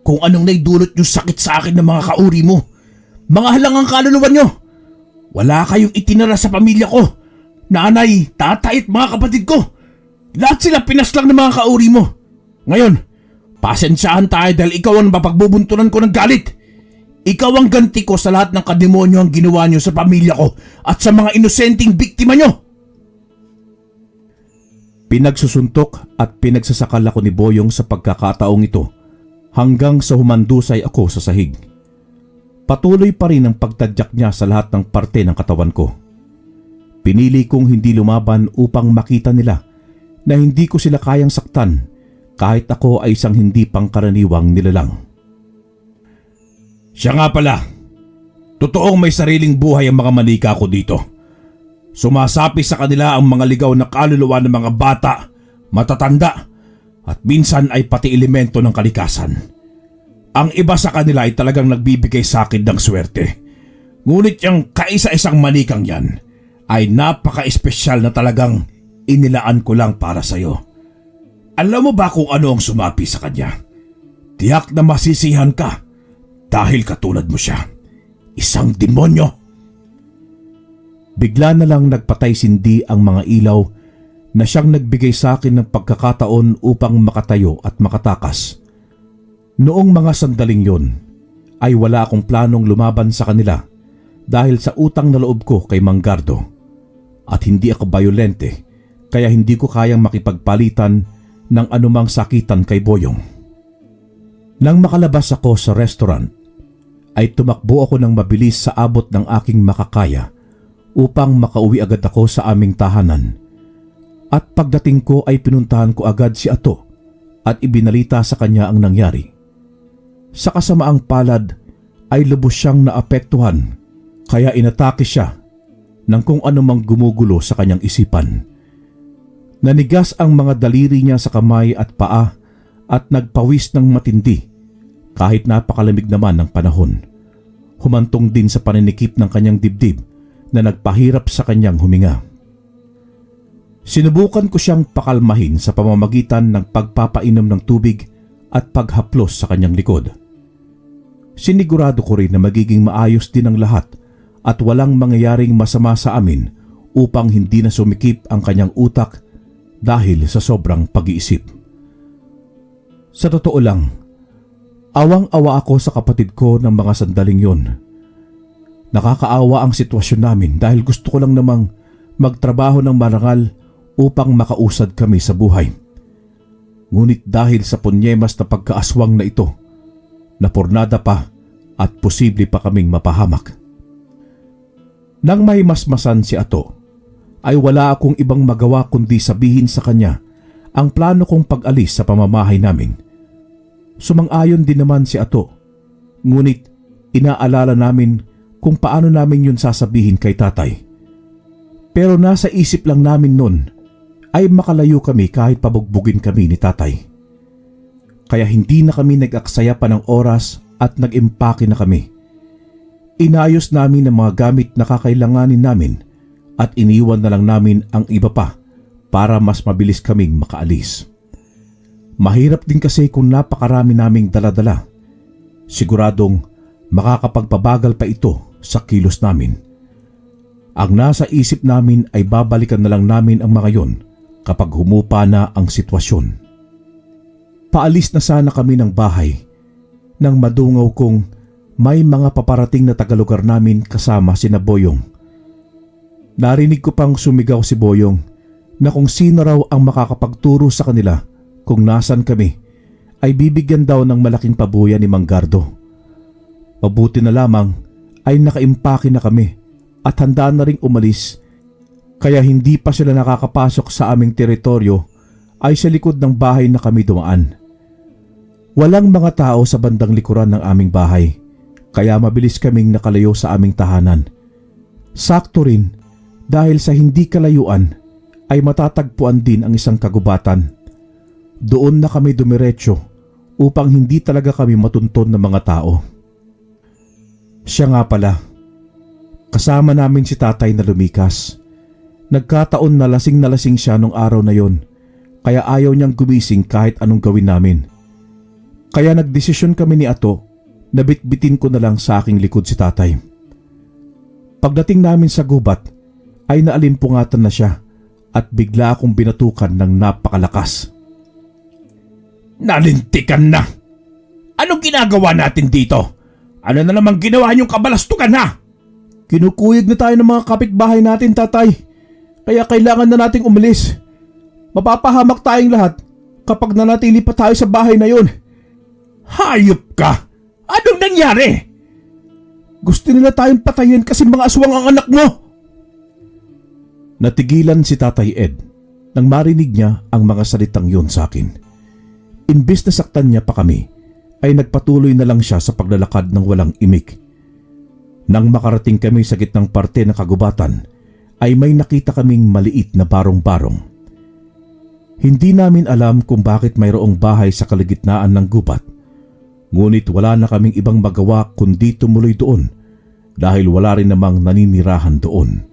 kung anong naidulot yung sakit sa akin ng mga kauri mo. Mga halangang kaluluwa nyo. Wala kayong itinara sa pamilya ko. Nanay, tatay at mga kapatid ko. Lahat sila pinaslang ng mga kauri mo. Ngayon, pasensyahan tayo dahil ikaw ang mapagbubuntunan ko ng galit. Ikaw ang ganti ko sa lahat ng kademonyo ang ginawa nyo sa pamilya ko at sa mga inosenteng biktima nyo. Pinagsusuntok at pinagsasakal ako ni Boyong sa pagkakataong ito hanggang sa humandusay ako sa sahig. Patuloy pa rin ang pagtadyak niya sa lahat ng parte ng katawan ko. Pinili kong hindi lumaban upang makita nila na hindi ko sila kayang saktan kahit ako ay isang hindi pangkaraniwang nilalang. Siya nga pala, totoong may sariling buhay ang mga manika ko dito. Sumasapi sa kanila ang mga ligaw na kaluluwa ng mga bata, matatanda, at minsan ay pati elemento ng kalikasan. Ang iba sa kanila ay talagang nagbibigay sa akin ng swerte. Ngunit yung kaisa-isang manikang yan ay napaka-espesyal na talagang inilaan ko lang para sa'yo. Alam mo ba kung ano ang sumapi sa kanya? Tiyak na masisihan ka dahil katulad mo siya. Isang demonyo. Bigla na lang nagpatay sindi ang mga ilaw na siyang nagbigay sa akin ng pagkakataon upang makatayo at makatakas. Noong mga sandaling yon ay wala akong planong lumaban sa kanila dahil sa utang na loob ko kay Mang Gardo. At hindi ako bayolente kaya hindi ko kayang makipagpalitan ng anumang sakitan kay Boyong. Nang makalabas ako sa restaurant ay tumakbo ako ng mabilis sa abot ng aking makakaya upang makauwi agad ako sa aming tahanan. At pagdating ko ay pinuntahan ko agad si Ato at ibinalita sa kanya ang nangyari. Sa kasamaang palad ay lubos siyang naapektuhan kaya inatake siya ng kung anumang gumugulo sa kanyang isipan. Nanigas ang mga daliri niya sa kamay at paa at nagpawis ng matindi kahit napakalamig naman ng panahon. Humantong din sa paninikip ng kanyang dibdib na nagpahirap sa kanyang huminga. Sinubukan ko siyang pakalmahin sa pamamagitan ng pagpapainom ng tubig at paghaplos sa kanyang likod. Sinigurado ko rin na magiging maayos din ang lahat at walang mangyayaring masama sa amin upang hindi na sumikip ang kanyang utak dahil sa sobrang pag-iisip. Sa totoo lang, awang-awa ako sa kapatid ko ng mga sandaling yon. Nakakaawa ang sitwasyon namin dahil gusto ko lang namang magtrabaho ng marangal upang makausad kami sa buhay. Ngunit dahil sa punyemas na pagkaaswang na ito, napurnada pa at posible pa kaming mapahamak. Nang may masmasan si Ato, ay wala akong ibang magawa kundi sabihin sa kanya ang plano kong pag-alis sa pamamahay namin. Sumang-ayon din naman si Ato, ngunit inaalala namin kung paano namin yun sasabihin kay tatay. Pero nasa isip lang namin nun ay makalayo kami kahit pabugbugin kami ni tatay. Kaya hindi na kami nag-aksaya pa ng oras at nag-impake na kami. Inayos namin ang mga gamit na kakailanganin namin at iniwan na lang namin ang iba pa para mas mabilis kaming makaalis. Mahirap din kasi kung napakarami naming daladala. Siguradong makakapagpabagal pa ito sa kilos namin. Ang nasa isip namin ay babalikan na lang namin ang mga yon kapag humupa na ang sitwasyon. Paalis na sana kami ng bahay nang madungaw kong may mga paparating na tagalugar namin kasama sina Boyong. Narinig ko pang sumigaw si Boyong na kung sino raw ang makakapagturo sa kanila kung nasan kami ay bibigyan daw ng malaking pabuya ni Mang Gardo. Mabuti na lamang ay nakaimpake na kami at handa na ring umalis kaya hindi pa sila nakakapasok sa aming teritoryo ay sa likod ng bahay na kami dumaan. Walang mga tao sa bandang likuran ng aming bahay kaya mabilis kaming nakalayo sa aming tahanan. Sakto rin dahil sa hindi kalayuan ay matatagpuan din ang isang kagubatan. Doon na kami dumiretso upang hindi talaga kami matunton ng mga tao. Siya nga pala, Kasama namin si tatay na lumikas. Nagkataon na lasing siya nung araw na yon, kaya ayaw niyang gumising kahit anong gawin namin. Kaya nagdesisyon kami ni Ato na bitbitin ko na lang sa aking likod si tatay. Pagdating namin sa gubat ay naalimpungatan na siya at bigla akong binatukan ng napakalakas. Nalintikan na! Anong ginagawa natin dito? Ano na namang ginawa niyong kabalastugan ha? Kinukuyog na tayo ng mga kapitbahay natin, tatay. Kaya kailangan na nating umalis. Mapapahamak tayong lahat kapag nanatili pa tayo sa bahay na yon. Hayop ka! Anong nangyari? Gusto nila tayong patayin kasi mga aswang ang anak mo. Natigilan si Tatay Ed nang marinig niya ang mga salitang yon sa akin. Imbis na saktan niya pa kami, ay nagpatuloy na lang siya sa paglalakad ng walang imik. Nang makarating kami sa gitnang parte ng kagubatan, ay may nakita kaming maliit na barong-barong. Hindi namin alam kung bakit mayroong bahay sa kaligitnaan ng gubat, ngunit wala na kaming ibang magawa kundi tumuloy doon dahil wala rin namang naninirahan doon.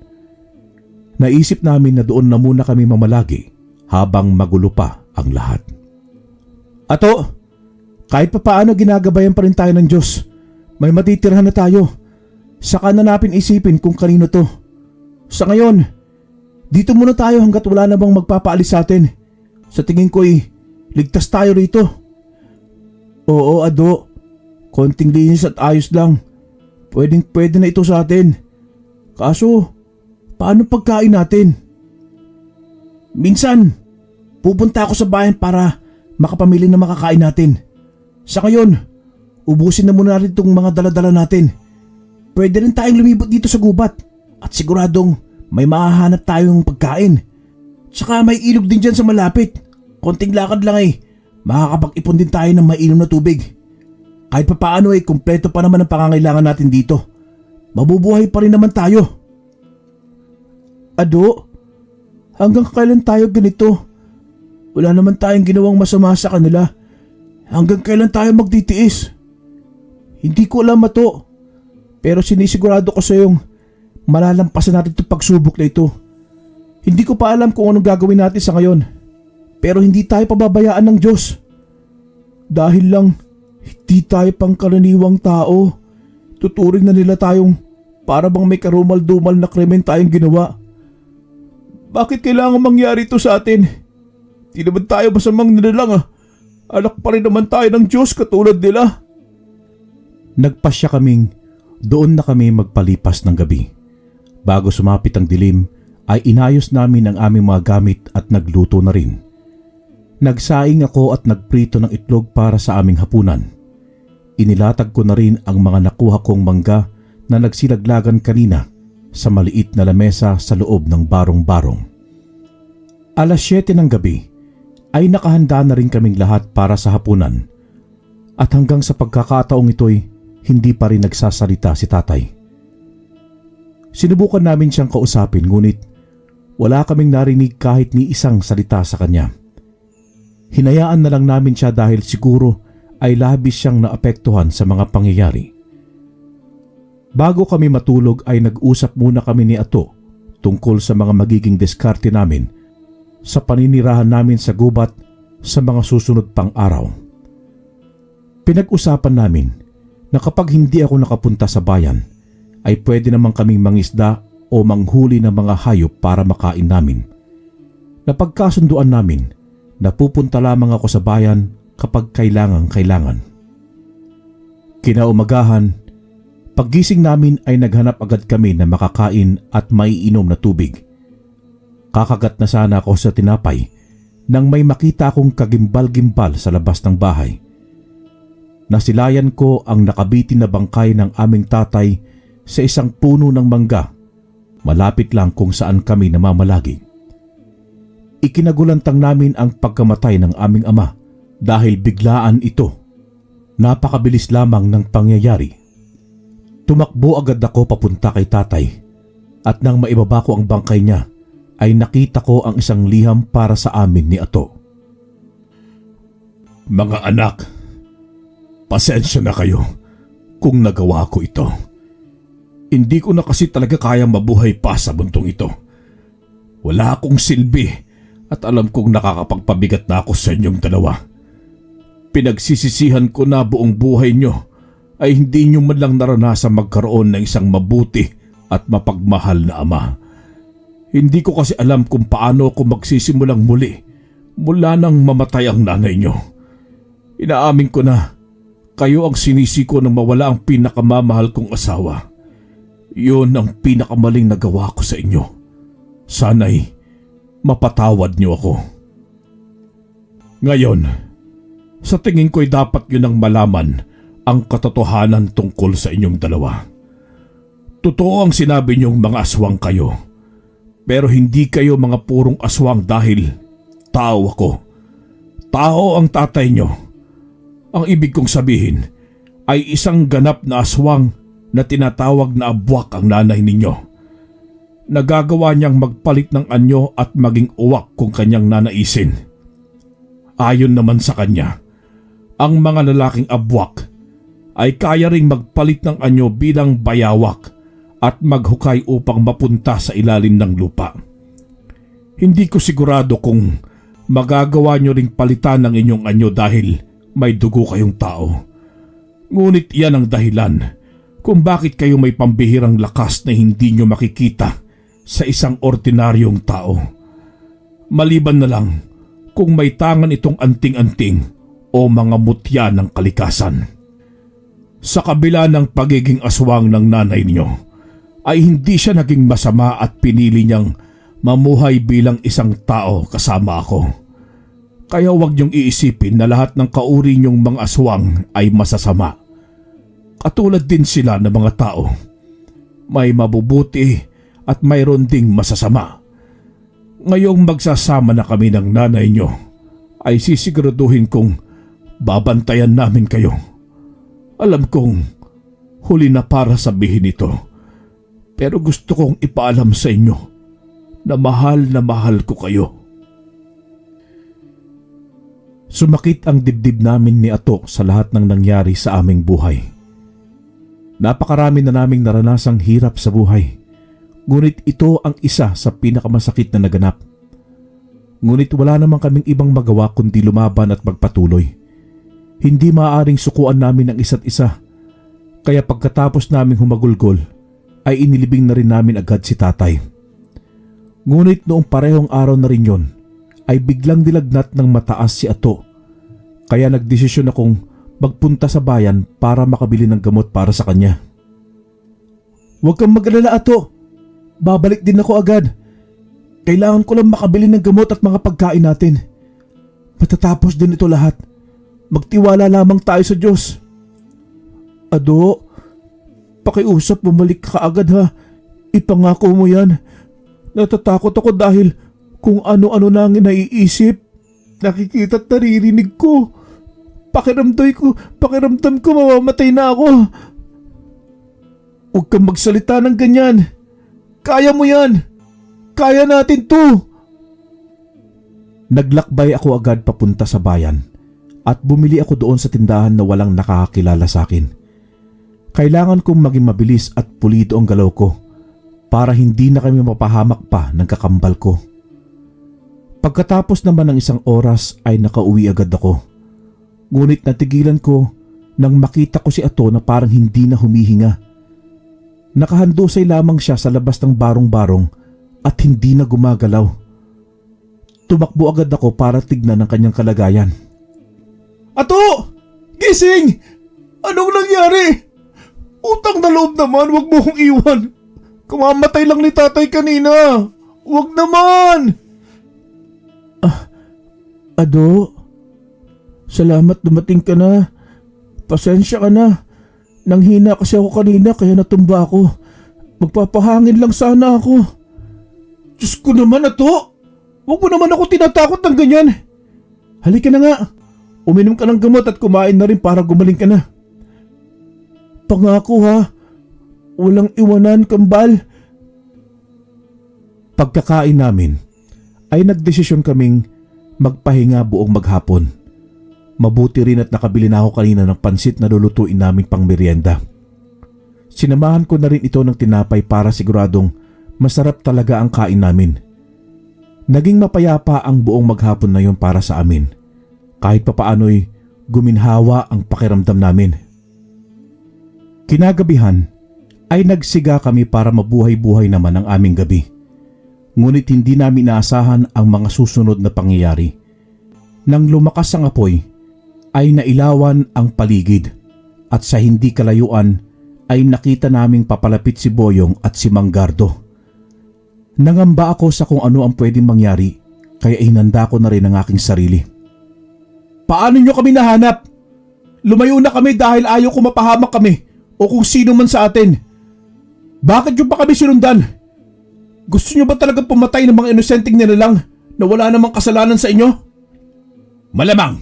Naisip namin na doon na muna kami mamalagi habang magulo pa ang lahat. Ato, kahit papaano ginagabayan pa rin tayo ng Diyos. May matitirhan na tayo. Saka na natin isipin kung kanino to. Sa ngayon, dito muna tayo hanggat wala na bang magpapaalis sa atin. Sa tingin ko ligtas tayo rito. Oo, Ado. Konting linis at ayos lang. Pwede na ito sa atin. Kaso, paano pagkain natin? Minsan, pupunta ako sa bayan para makapamili ng makakain natin. Sa ngayon, ubusin na muna rin itong mga daladala natin. Pwede rin tayong lumibot dito sa gubat at siguradong may mahahanap tayong pagkain. Tsaka may ilog din dyan sa malapit. Konting lakad lang makakapag-ipon din tayo ng mainom na tubig. Kahit papaano kumpleto pa naman ang pangangailangan natin dito. Mabubuhay pa rin naman tayo. Ado, hanggang kailan tayo ganito? Wala naman tayong ginawang masama sa kanila. Hanggang kailan tayo magtitiis? Hindi ko alam, Ato. Pero sinisigurado ko sa iyong malalampasan natin itong pagsubok na ito. Hindi ko pa alam kung anong gagawin natin sa ngayon. Pero hindi tayo pababayaan ng Diyos. Dahil lang hindi tayo pangkaraniwang tao. Tuturing na nila tayong para bang may karumal-dumal na krimen tayong ginawa. Bakit kailangan mangyari ito sa atin? Di naman tayo masamang nilalang Anak pa rin naman tayo ng Diyos katulad nila. Nagpasya kaming doon na kami magpalipas ng gabi. Bago sumapit ang dilim ay inayos namin ang aming mga gamit at nagluto na rin. Nagsaing ako at nagprito ng itlog para sa aming hapunan. Inilatag ko na rin ang mga nakuha kong mangga na nagsilaglagan kanina sa maliit na lamesa sa loob ng barong-barong. Alas 7 ng gabi ay nakahanda na rin kaming lahat para sa hapunan. At hanggang sa pagkakataong ito'y hindi pa rin nagsasalita si tatay. Sinubukan namin siyang kausapin ngunit wala kaming narinig kahit ni isang salita sa kanya. Hinayaan na lang namin siya dahil siguro ay labis siyang naapektuhan sa mga pangyayari. Bago kami matulog ay nag-usap muna kami ni Ato tungkol sa mga magiging diskarte namin sa paninirahan namin sa gubat sa mga susunod pang araw. Pinag-usapan namin na kapag hindi ako nakapunta sa bayan ay pwede naman kaming mangisda o manghuli ng mga hayop para makain namin. Napagkasunduan namin na pupunta lamang ako sa bayan kapag kailangan. Kinaumagahan, paggising namin ay naghanap agad kami na makakain at maiinom na tubig. Kakagat na sana ako sa tinapay nang may makita akong kagimbal-gimbal sa labas ng bahay. Nasilayan ko ang nakabitin na bangkay ng aming tatay sa isang puno ng mangga, malapit lang kung saan kami namamalagi. Ikinagulantang namin ang pagkamatay ng aming ama dahil biglaan ito. Napakabilis lamang ng pangyayari. Tumakbo agad ako papunta kay tatay at nang maibaba ko ang bangkay niya ay nakita ko ang isang liham para sa amin ni Ato. Mga anak, pasensya na kayo kung nagawa ko ito. Hindi ko na kasi talaga kayang mabuhay pa sa mundong ito. Wala akong silbi at alam kong nakakapagpabigat na ako sa inyong dalawa. Pinagsisisihan ko na buong buhay nyo ay hindi nyo man lang naranasan magkaroon ng isang mabuti at mapagmahal na ama. Hindi ko kasi alam kung paano ako magsisimulang muli mula nang mamatay ang nanay nyo. Inaamin ko na kayo ang sinisi ko nang mawala ang pinakamamahal kong asawa. Yun ang pinakamaling nagawa ko sa inyo. Sana'y mapatawad niyo ako. Ngayon, sa tingin ko'y dapat yun ang malaman ang katotohanan tungkol sa inyong dalawa. Totoo ang sinabi niyong mga aswang kayo, pero hindi kayo mga purong aswang dahil tao ako. Tao ang tatay niyo. Ang ibig kong sabihin ay isang ganap na aswang na tinatawag na abwak ang nanay ninyo. Nagagawa niyang magpalit ng anyo at maging uwak kung kanyang nanaisin. Ayon naman sa kanya, ang mga lalaking abwak ay kaya ring magpalit ng anyo bilang bayawak at maghukay upang mapunta sa ilalim ng lupa. Hindi ko sigurado kung magagawa niyo ring palitan ng inyong anyo dahil may dugo kayong tao. Ngunit iyan ang dahilan kung bakit kayo may pambihirang lakas na hindi niyo makikita sa isang ordinaryong tao. Maliban na lang kung may tangan itong anting-anting o mga mutya ng kalikasan. Sa kabila ng pagiging aswang ng nanay niyo, ay hindi siya naging masama at pinili niyang mamuhay bilang isang tao kasama ako. Kaya huwag niyong iisipin na lahat ng kauri niyong mga aswang ay masasama. Katulad din sila ng mga tao. May mabubuti at mayroon ding masasama. Ngayong magsasama na kami ng nanay niyo, ay sisiguraduhin kong babantayan namin kayo. Alam kong huli na para sabihin ito, pero gusto kong ipaalam sa inyo na mahal ko kayo. Sumakit ang dibdib namin ni Ato sa lahat ng nangyari sa aming buhay. Napakarami na naming naranasang hirap sa buhay. Ngunit ito ang isa sa pinakamasakit na naganap. Ngunit wala naman kaming ibang magawa kundi lumaban at magpatuloy. Hindi maaaring sukuan namin ang isa't isa. Kaya pagkatapos naming humagulgol, ay inilibing na rin namin agad si tatay. Ngunit noong parehong araw na rin yon, ay biglang nilagnat ng mataas si Ato. Kaya nagdesisyon akong magpunta sa bayan para makabili ng gamot para sa kanya. Huwag kang mag-alala, Ato. Babalik din ako agad. Kailangan ko lang makabili ng gamot at mga pagkain natin. Matatapos din ito lahat. Magtiwala lamang tayo sa Diyos. Ado, pakiusap bumalik ka agad ha. Ipangako mo yan. Natatakot ako dahil kung ano-ano na ang naiisip, nakikita at naririnig ko. Pakiramdam ko mamamatay na ako. Huwag kang magsalita ng ganyan. Kaya mo yan. Kaya natin to. Naglakbay ako agad papunta sa bayan at bumili ako doon sa tindahan na walang nakakakilala sa akin. Kailangan kong maging mabilis at pulido ang galaw ko para hindi na kami mapahamak pa ng kakambal ko. Pagkatapos naman ng isang oras ay nakauwi agad ako. Ngunit natigilan ko nang makita ko si Ato na parang hindi na humihinga. Nakahandusay lamang siya sa labas ng barong-barong at hindi na gumagalaw. Tumakbo agad ako para tignan ang kanyang kalagayan. Ato! Gising! Anong nangyari? Utang na loob naman, wag mo kong iwan. Kumamatay lang ni tatay kanina. Wag naman! Ado, salamat dumating ka na. Pasensya ka na. Nanghina kasi ako kanina kaya natumba ako. Magpapahangin lang sana ako. Diyos ko naman, Ato. Huwag mo naman ako tinatakot ng ganyan. Halika na nga. Uminom ka ng gamot at kumain na rin para gumaling ka na. Pangako ha. Walang iwanan, kambal. Pagkakain namin ay nagdesisyon kaming magpahinga buong maghapon. Mabuti rin at nakabili na ako kanina ng pansit na lulutuin naming pang merienda. Sinamahan ko na rin ito ng tinapay para siguradong masarap talaga ang kain namin. Naging mapayapa ang buong maghapon na yon para sa amin. Kahit papaano'y guminhawa ang pakiramdam namin. Kinagabihan ay nagsiga kami para mabuhay-buhay naman ang aming gabi. Ngunit hindi namin inaasahan ang mga susunod na pangyayari. Nang lumakas ang apoy, ay nailawan ang paligid at sa hindi kalayuan ay nakita naming papalapit si Boyong at si Manggardo. Nangamba ako sa kung ano ang pwedeng mangyari kaya hinanda ko na rin ang aking sarili. Paano nyo kami nahanap? Lumayo na kami dahil ayaw ko mapahamak kami o kung sino man sa atin. Bakit nyo pa kami sinundan? Gusto nyo ba talagang pumatay ng mga inosenteng nilalang na wala namang kasalanan sa inyo? Malamang,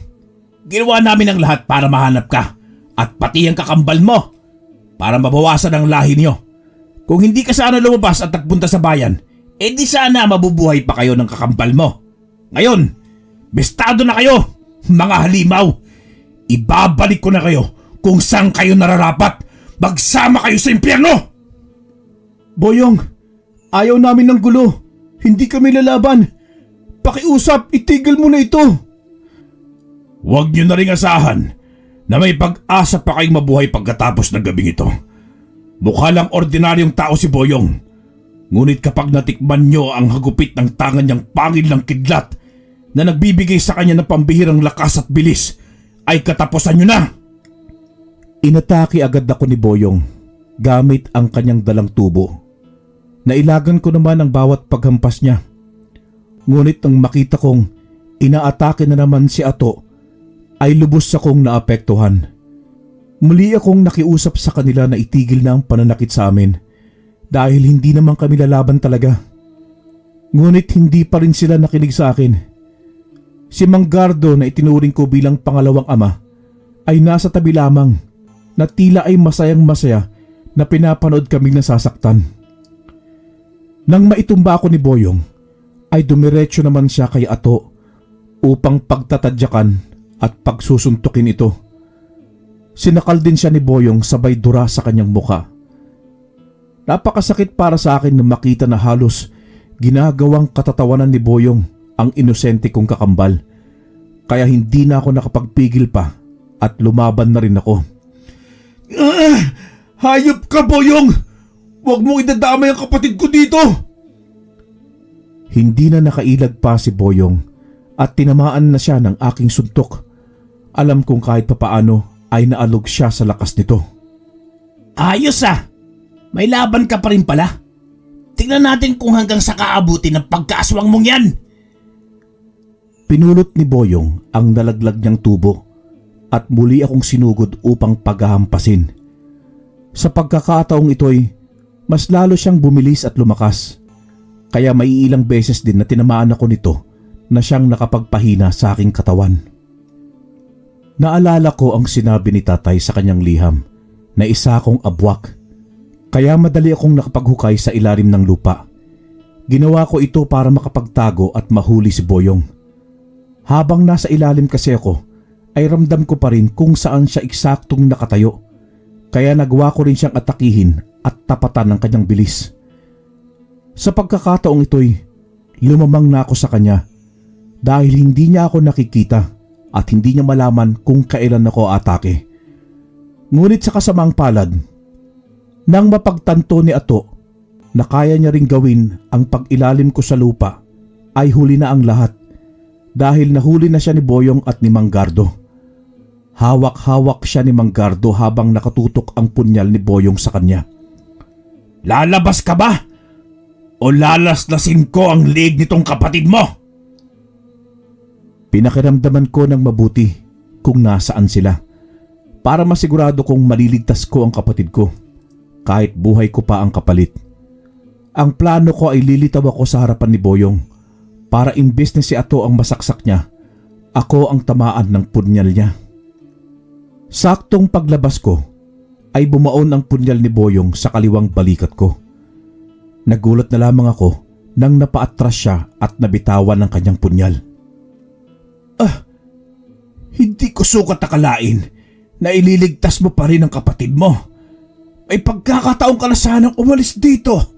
ginawa namin ang lahat para mahanap ka at pati ang kakambal mo para mabawasan ang lahi niyo. Kung hindi ka sana lumabas at nagpunta sa bayan, di sana mabubuhay pa kayo ng kakambal mo. Ngayon, bestado na kayo, mga halimaw. Ibabalik ko na kayo kung saan kayo nararapat. Magsama kayo sa impyerno! Boyong, ayaw namin ng gulo. Hindi kami lalaban. Pakiusap, itigil mo na ito. Huwag niyo na ring asahan na may pag-asa pa kayong mabuhay pagkatapos ng gabing ito. Mukha lang ordinaryong tao si Boyong. Ngunit kapag natikman niyo ang hagupit ng tangan niyang pangil ng kidlat na nagbibigay sa kanya ng pambihirang lakas at bilis, ay katapusan niyo na. Inatake agad ako ni Boyong gamit ang kanyang dalang tubo. Nailagan ko naman ang bawat paghampas niya. Ngunit nang makita kong inaatake na naman si Ato, ay lubos akong naapektuhan. Muli akong nakiusap sa kanila na itigil na ang pananakit sa amin dahil hindi naman kami lalaban talaga. Ngunit hindi pa rin sila nakinig sa akin. Si Manggardo na itinuring ko bilang pangalawang ama ay nasa tabi lamang na tila ay masayang masaya na pinapanood kaming nasasaktan. Nang maitumba ako ni Boyong ay dumiretso naman siya kay Ato upang pagtatadyakan at pagsusuntukin ito. Sinakal din siya ni Boyong sabay dura sa kanyang muka. Napakasakit para sa akin na makita na halos ginagawang katatawanan ni Boyong ang inosente kong kakambal. Kaya hindi na ako nakapagpigil pa at lumaban na rin ako. Hayop ka, Boyong! Huwag mong idadamay ang kapatid ko dito! Hindi na nakailag pa si Boyong at tinamaan na siya ng aking suntok. Alam kong kahit papaano ay naalog siya sa lakas nito. Ayos ah! May laban ka pa rin pala. Tingnan natin kung hanggang sa kaabuti ng pagkaaswang mong yan. Pinulot ni Boyong ang nalaglag niyang tubo at muli akong sinugod upang paghahampasin. Sa pagkakataong ito'y mas lalo siyang bumilis at lumakas. Kaya may ilang beses din na tinamaan ako nito na siyang nakapagpahina sa aking katawan. Naalala ko ang sinabi ni tatay sa kanyang liham na isa akong abwak. Kaya madali akong nakapaghukay sa ilalim ng lupa. Ginawa ko ito para makapagtago at mahuli si Boyong. Habang nasa ilalim kasi ako, ay ramdam ko pa rin kung saan siya eksaktong nakatayo. Kaya nagawa ko rin siyang atakihin at tapatan ng kanyang bilis. Sa pagkakataong ito'y lumamang na ako sa kanya dahil hindi niya ako nakikita at hindi niya malaman kung kailan ako atake. Ngunit sa kasamang palad, nang mapagtanto ni Ato na kaya niya ring gawin ang pag-ilalim ko sa lupa, ay huli na ang lahat dahil nahuli na siya ni Boyong at ni Manggardo. Hawak-hawak siya ni Manggardo habang nakatutok ang punyal ni Boyong sa kanya. Lalabas ka ba? O lalaslasin ko ang leeg nitong kapatid mo? Pinakiramdaman ko ng mabuti kung nasaan sila para masigurado kong maliligtas ko ang kapatid ko kahit buhay ko pa ang kapalit. Ang plano ko ay lilitaw ako sa harapan ni Boyong para imbes na si Ato ang masaksak niya, ako ang tamaan ng punyal niya. Saktong paglabas ko ay bumaon ang punyal ni Boyong sa kaliwang balikat ko. Nagulat na lamang ako nang napaatras siya at nabitawan ng kanyang punyal. Hindi ko sukat akalain na ililigtas mo pa rin ang kapatid mo. May pagkakataon ka na sanang umalis dito.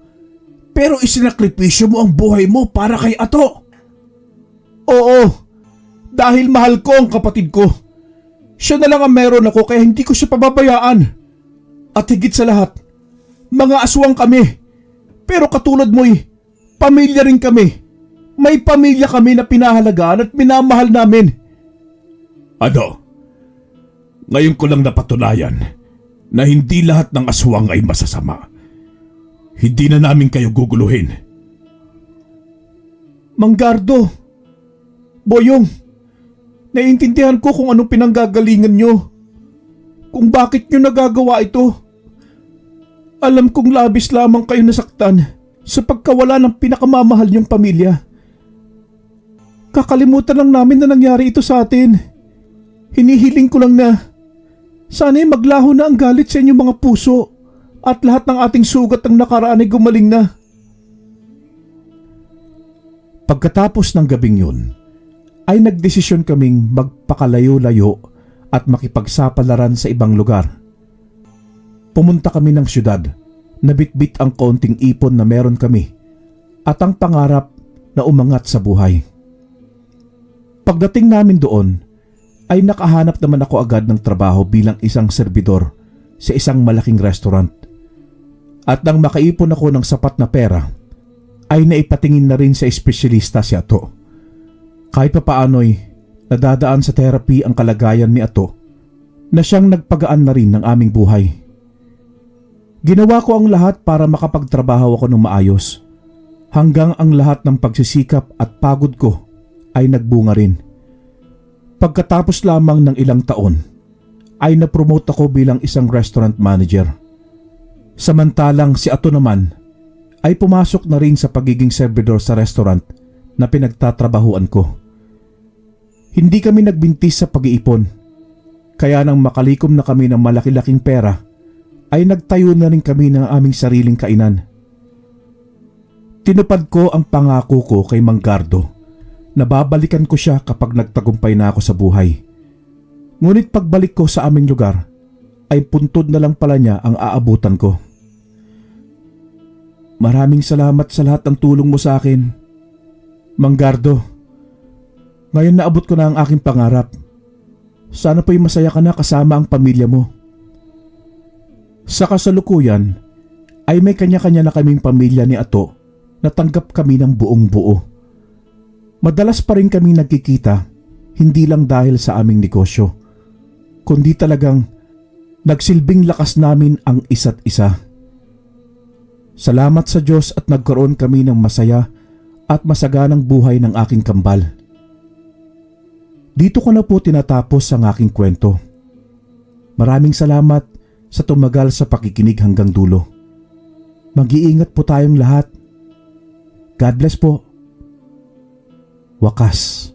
Pero isinakripisyo mo ang buhay mo para kay Ato. Oo, dahil mahal ko ang kapatid ko. Siya na lang ang meron ako kaya hindi ko siya pababayaan. At higit sa lahat, mga aswang kami. Pero katulad mo'y, pamilya rin kami. May pamilya kami na pinahalagaan at minamahal namin. Ano? Ngayon ko lang napatunayan na hindi lahat ng aswang ay masasama. Hindi na namin kayo guguluhin. Manggardo, Boyong, naiintindihan ko kung anong pinanggagalingan nyo. Kung bakit nyo nagagawa ito. Alam kong labis lamang kayo nasaktan sa pagkawala ng pinakamamahal nyong pamilya. Kakalimutan lang namin na nangyari ito sa atin. Hinihiling ko lang na sana'y maglaho na ang galit sa inyong mga puso at lahat ng ating sugat ng nakaraan ay gumaling na. Pagkatapos ng gabing yun, ay nagdesisyon kaming magpakalayo-layo at makipagsapalaran sa ibang lugar. Pumunta kami ng syudad, nabitbit ang kaunting ipon na meron kami at ang pangarap na umangat sa buhay. Pagdating namin doon, ay nakahanap naman ako agad ng trabaho bilang isang serbidor sa isang malaking restaurant. At nang makaipon ako ng sapat na pera, ay naipatingin na rin sa espesyalista si Ato. Kahit papaano'y nadadaan sa therapy ang kalagayan ni Ato na siyang nagpagaan na rin ng aming buhay. Ginawa ko ang lahat para makapagtrabaho ako ng maayos hanggang ang lahat ng pagsisikap at pagod ko ay nagbunga rin. Pagkatapos lamang ng ilang taon ay napromote ako bilang isang restaurant manager. Samantalang si Ato naman ay pumasok na rin sa pagiging servidor sa restaurant na pinagtatrabahuan ko. Hindi kami nagbintis sa pag-iipon, kaya nang makalikom na kami ng malaki-laking pera, ay nagtayo na rin kami ng aming sariling kainan. Tinupad ko ang pangako ko kay Manggardo na babalikan ko siya kapag nagtagumpay na ako sa buhay. Ngunit pagbalik ko sa aming lugar, ay puntod na lang pala niya ang aabutan ko. Maraming salamat sa lahat ng tulong mo sa akin, Manggardo. Ngayon naabot ko na ang aking pangarap. Sana po'y masaya ka na kasama ang pamilya mo. Sa kasalukuyan, ay may kanya-kanya na kaming pamilya ni Ato na tanggap kami ng buong buo. Madalas pa rin kami nagkikita, hindi lang dahil sa aming negosyo, kundi talagang nagsilbing lakas namin ang isa't isa. Salamat sa Diyos at nagkaroon kami ng masaya at masaganang buhay ng aking kambal. Dito ko na po tinatapos ang aking kwento. Maraming salamat sa tumagal sa pakikinig hanggang dulo. Mag-iingat po tayong lahat. God bless po. Wakas.